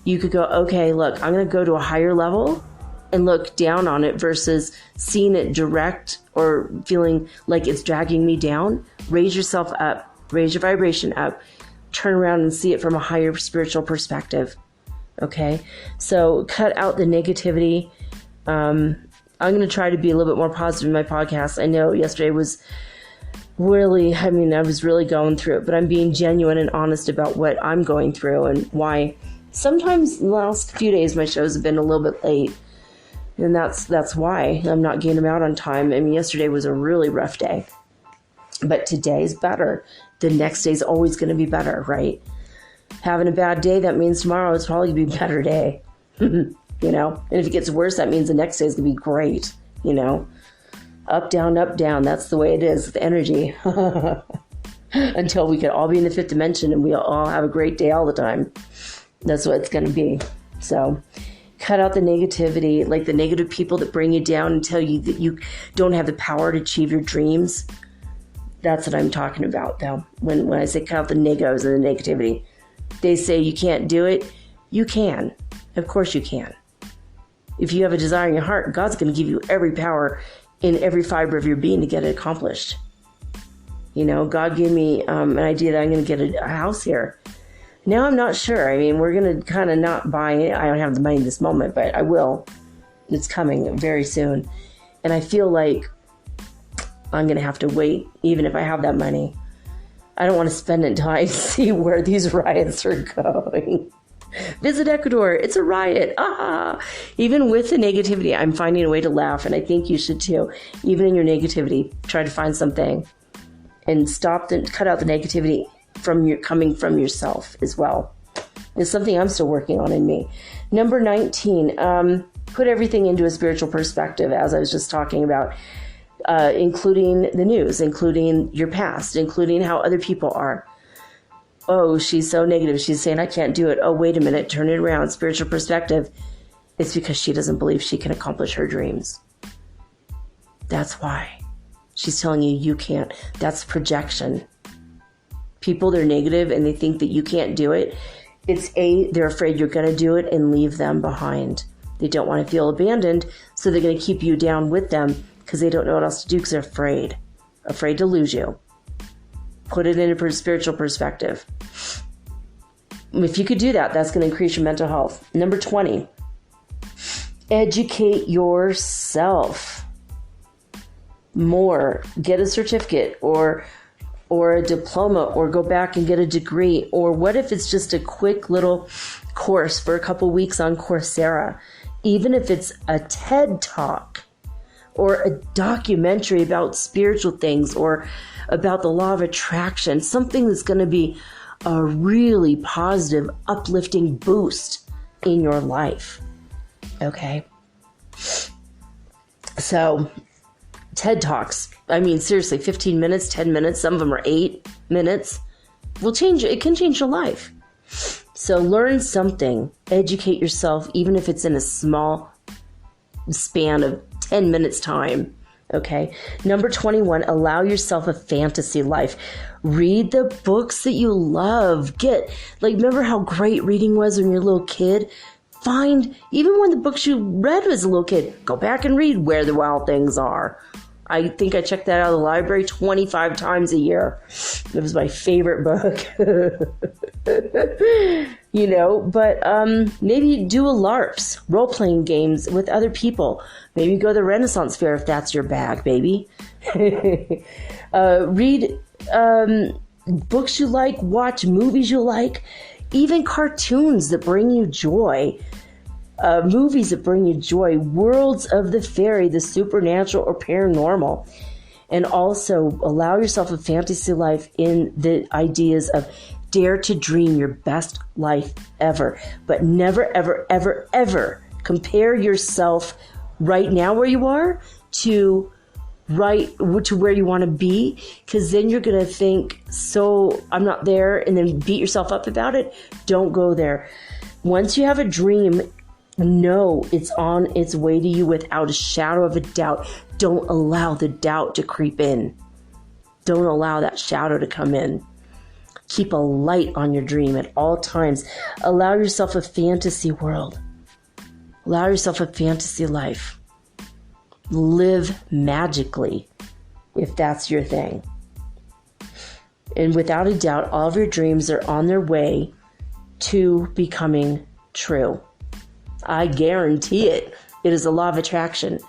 you could go, okay, look, I'm going to go to a higher level and look down on it versus seeing it direct or feeling like it's dragging me down. Raise yourself up, raise your vibration up. Turn around and see it from a higher spiritual perspective. Okay? So cut out the negativity. I'm going to try to be a little bit more positive in my podcast. I know yesterday was really, I was really going through it, but I'm being genuine and honest about what I'm going through and why. Sometimes the last few days my shows have been a little bit late, and that's why I'm not getting them out on time. Yesterday was a really rough day, but today's better. The next day's always going to be better, right? Having a bad day, that means tomorrow is probably going to be a better day, and if it gets worse, that means the next day is going to be great, Up, down, that's the way it is with energy. Until we can all be in the fifth dimension and we all have a great day all the time. That's what it's going to be. So cut out the negativity, like the negative people that bring you down and tell you that you don't have the power to achieve your dreams. That's what I'm talking about, though. When I say cut out the negos and the negativity, they say you can't do it. You can. Of course you can. If you have a desire in your heart, God's going to give you every power in every fiber of your being to get it accomplished. God gave me an idea that I'm going to get a house here. Now I'm not sure. We're going to kind of not buy it. I don't have the money in this moment, but I will. It's coming very soon. And I feel like I'm going to have to wait, even if I have that money. I don't want to spend it until I see where these riots are going. Visit Ecuador. It's a riot. Even with the negativity, I'm finding a way to laugh, and I think you should too. Even in your negativity, try to find something and cut out the negativity coming from yourself as well. It's something I'm still working on in me. Number 19, put everything into a spiritual perspective, as I was just talking about, including the news, including your past, including how other people are. Oh, she's so negative. She's saying, I can't do it. Oh, wait a minute. Turn it around. Spiritual perspective. It's because she doesn't believe she can accomplish her dreams. That's why. She's telling you you can't. That's projection. People, they're negative and they think that you can't do it. They're afraid you're going to do it and leave them behind. They don't want to feel abandoned, so they're going to keep you down with them because they don't know what else to do because they're afraid to lose you. Put it in a spiritual perspective. If you could do that, that's going to increase your mental health. Number 20, educate yourself more. Get a certificate or a diploma, or go back and get a degree. Or what if it's just a quick little course for a couple weeks on Coursera? Even if it's a TED Talk or a documentary about spiritual things or about the law of attraction, something that's going to be a really positive, uplifting boost in your life. Okay? So, TED Talks, I mean, seriously, 15 minutes, 10 minutes, some of them are 8 minutes, it can change your life. So learn something, educate yourself, even if it's in a small span of 10 minutes time. Okay. Number 21, allow yourself a fantasy life. Read the books that you love. Remember how great reading was when you were a little kid? Find, even when the books you read as a little kid, go back and read Where the Wild Things Are. I think I checked that out of the library 25 times a year. It was my favorite book. But maybe do a LARPs, role-playing games with other people. Maybe go to the Renaissance Fair if that's your bag, baby. Read books you like, watch movies you like, even cartoons that bring you joy. Movies that bring you joy, worlds of the fairy, the supernatural or paranormal. And also allow yourself a fantasy life in the ideas of dare to dream your best life ever. But never, ever, ever, ever compare yourself right now where you are to where you want to be, because then you're going to think, so I'm not there, and then beat yourself up about it. Don't go there. Once you have a dream, know it's on its way to you without a shadow of a doubt. Don't allow the doubt to creep in. Don't allow that shadow to come in. Keep a light on your dream at all times. Allow yourself a fantasy world. Allow yourself a fantasy life. Live magically, if that's your thing. And without a doubt, all of your dreams are on their way to becoming true. I guarantee it. It is a law of attraction.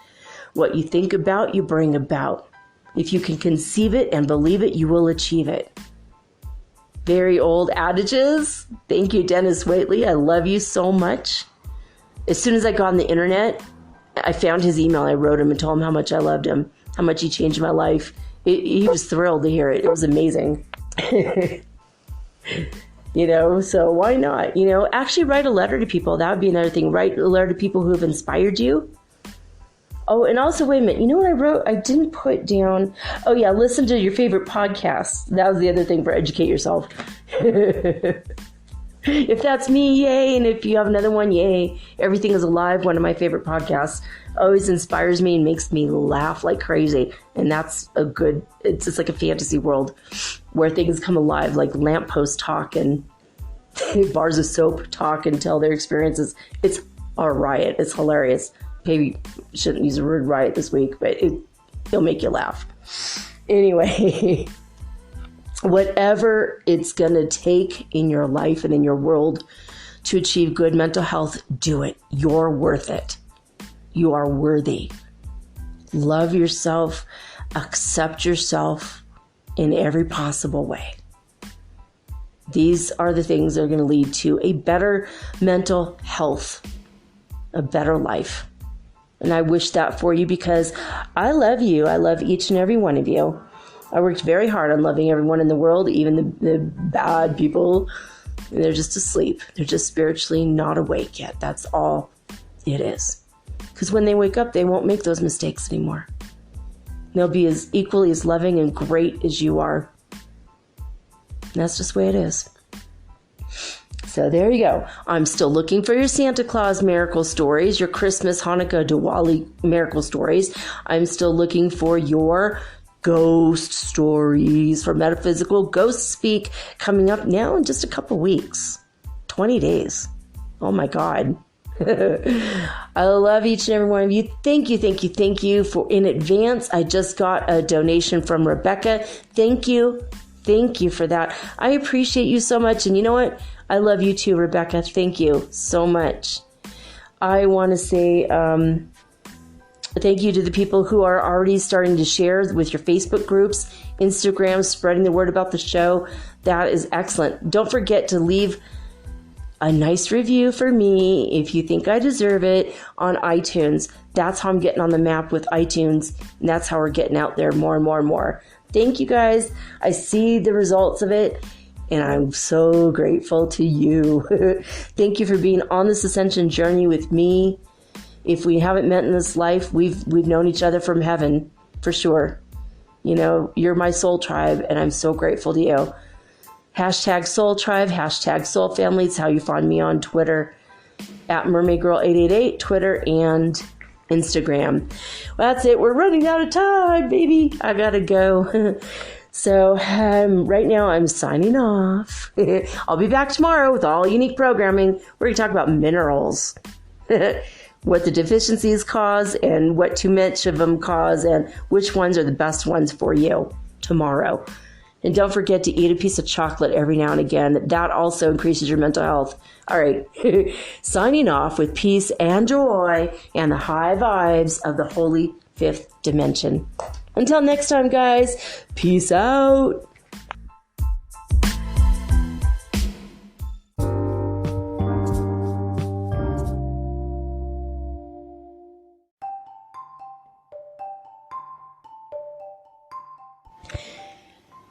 What you think about, you bring about. If you can conceive it and believe it, you will achieve it. Very old adages. Thank you, Dennis Waitley. I love you so much. As soon as I got on the internet, I found his email. I wrote him and told him how much I loved him, how much he changed my life. He was thrilled to hear it. It was amazing. So why not? Actually write a letter to people. That would be another thing. Write a letter to people who have inspired you. Oh, and also, wait a minute. You know what I wrote? I didn't put down. Oh, yeah. Listen to your favorite podcasts. That was the other thing for educate yourself. If that's me, yay. And if you have another one, yay. Everything is Alive, one of my favorite podcasts. Always inspires me and makes me laugh like crazy. And that's it's just like a fantasy world where things come alive, like lamppost talk and bars of soap talk and tell their experiences. It's a riot. It's hilarious. Maybe shouldn't use the word riot this week, but it'll make you laugh. Anyway, whatever it's going to take in your life and in your world to achieve good mental health, do it. You're worth it. You are worthy. Love yourself. Accept yourself in every possible way. These are the things that are going to lead to a better mental health, a better life. And I wish that for you because I love you. I love each and every one of you. I worked very hard on loving everyone in the world, even the bad people, They're just asleep. They're just spiritually not awake yet. That's all it is. Because when they wake up, they won't make those mistakes anymore. They'll be as equally as loving and great as you are. And that's just the way it is. So there you go. I'm still looking for your Santa Claus miracle stories, your Christmas, Hanukkah, Diwali miracle stories. I'm still looking for your ghost stories for Metaphysical Ghost Speak coming up now in just a couple weeks. 20 days. Oh my God. I love each and every one of you. Thank you for in advance. I just got a donation from Rebecca. Thank you for that. I appreciate you so much. And you know what? I love you too, Rebecca. Thank you so much. I want to say thank you to the people who are already starting to share with your Facebook groups, Instagram, spreading the word about the show. That is excellent. Don't forget to leave a nice review for me if you think I deserve it on iTunes. That's how I'm getting on the map with iTunes. And that's how we're getting out there more and more and more. Thank you guys. I see the results of it. And I'm so grateful to you. Thank you for being on this ascension journey with me. If we haven't met in this life, we've known each other from heaven, for sure. You know, you're my soul tribe, and I'm so grateful to you. Hashtag Soul Tribe, hashtag Soul Family. It's how you find me on Twitter, at MermaidGirl888, Twitter and Instagram. Well, that's it. We're running out of time, baby. I gotta go. So right now I'm signing off. I'll be back tomorrow with all unique programming. We're going to talk about minerals, what the deficiencies cause and what too much of them cause and which ones are the best ones for you tomorrow. And don't forget to eat a piece of chocolate every now and again. That also increases your mental health. All right. Signing off with peace and joy and the high vibes of the holy fifth dimension. Until next time, guys, peace out.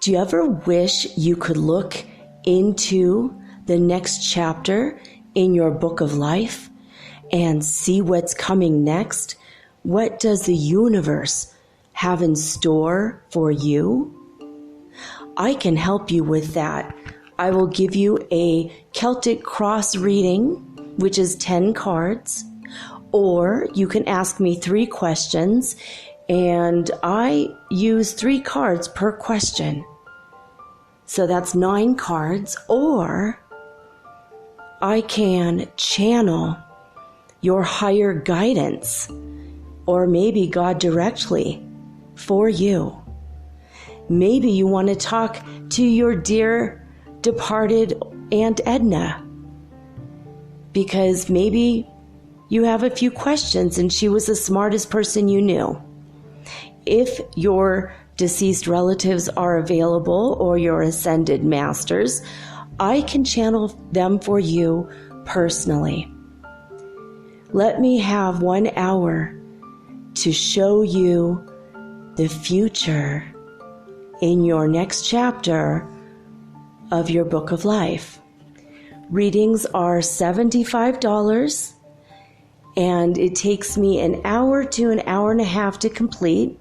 Do you ever wish you could look into the next chapter in your book of life and see what's coming next? What does the universe have in store for you? I can help you with that. I will give you a Celtic cross reading, which is 10 cards, or you can ask me 3 questions, and I use 3 cards per question. So that's 9 cards, or I can channel your higher guidance, or maybe God directly for you. Maybe you want to talk to your dear departed Aunt Edna, because maybe you have a few questions and she was the smartest person you knew. If your deceased relatives are available or your ascended masters, I can channel them for you personally. Let me have 1 hour to show you the future in your next chapter of your book of life. Readings are $75, and it takes me an hour to an hour and a half to complete.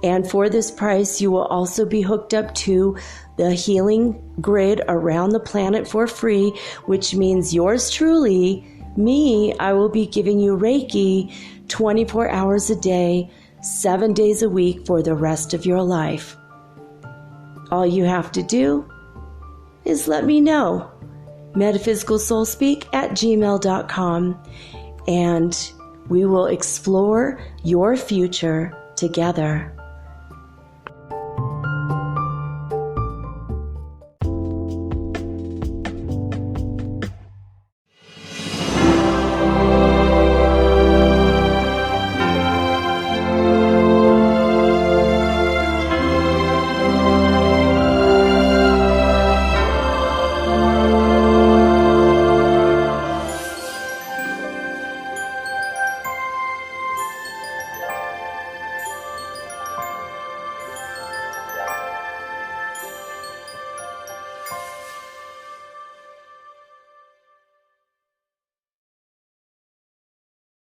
And for this price, you will also be hooked up to the healing grid around the planet for free, which means yours truly, me, I will be giving you Reiki 24 hours a day, 7 days a week for the rest of your life. All you have to do is let me know. metaphysicalsoulspeak@gmail.com, and we will explore your future together.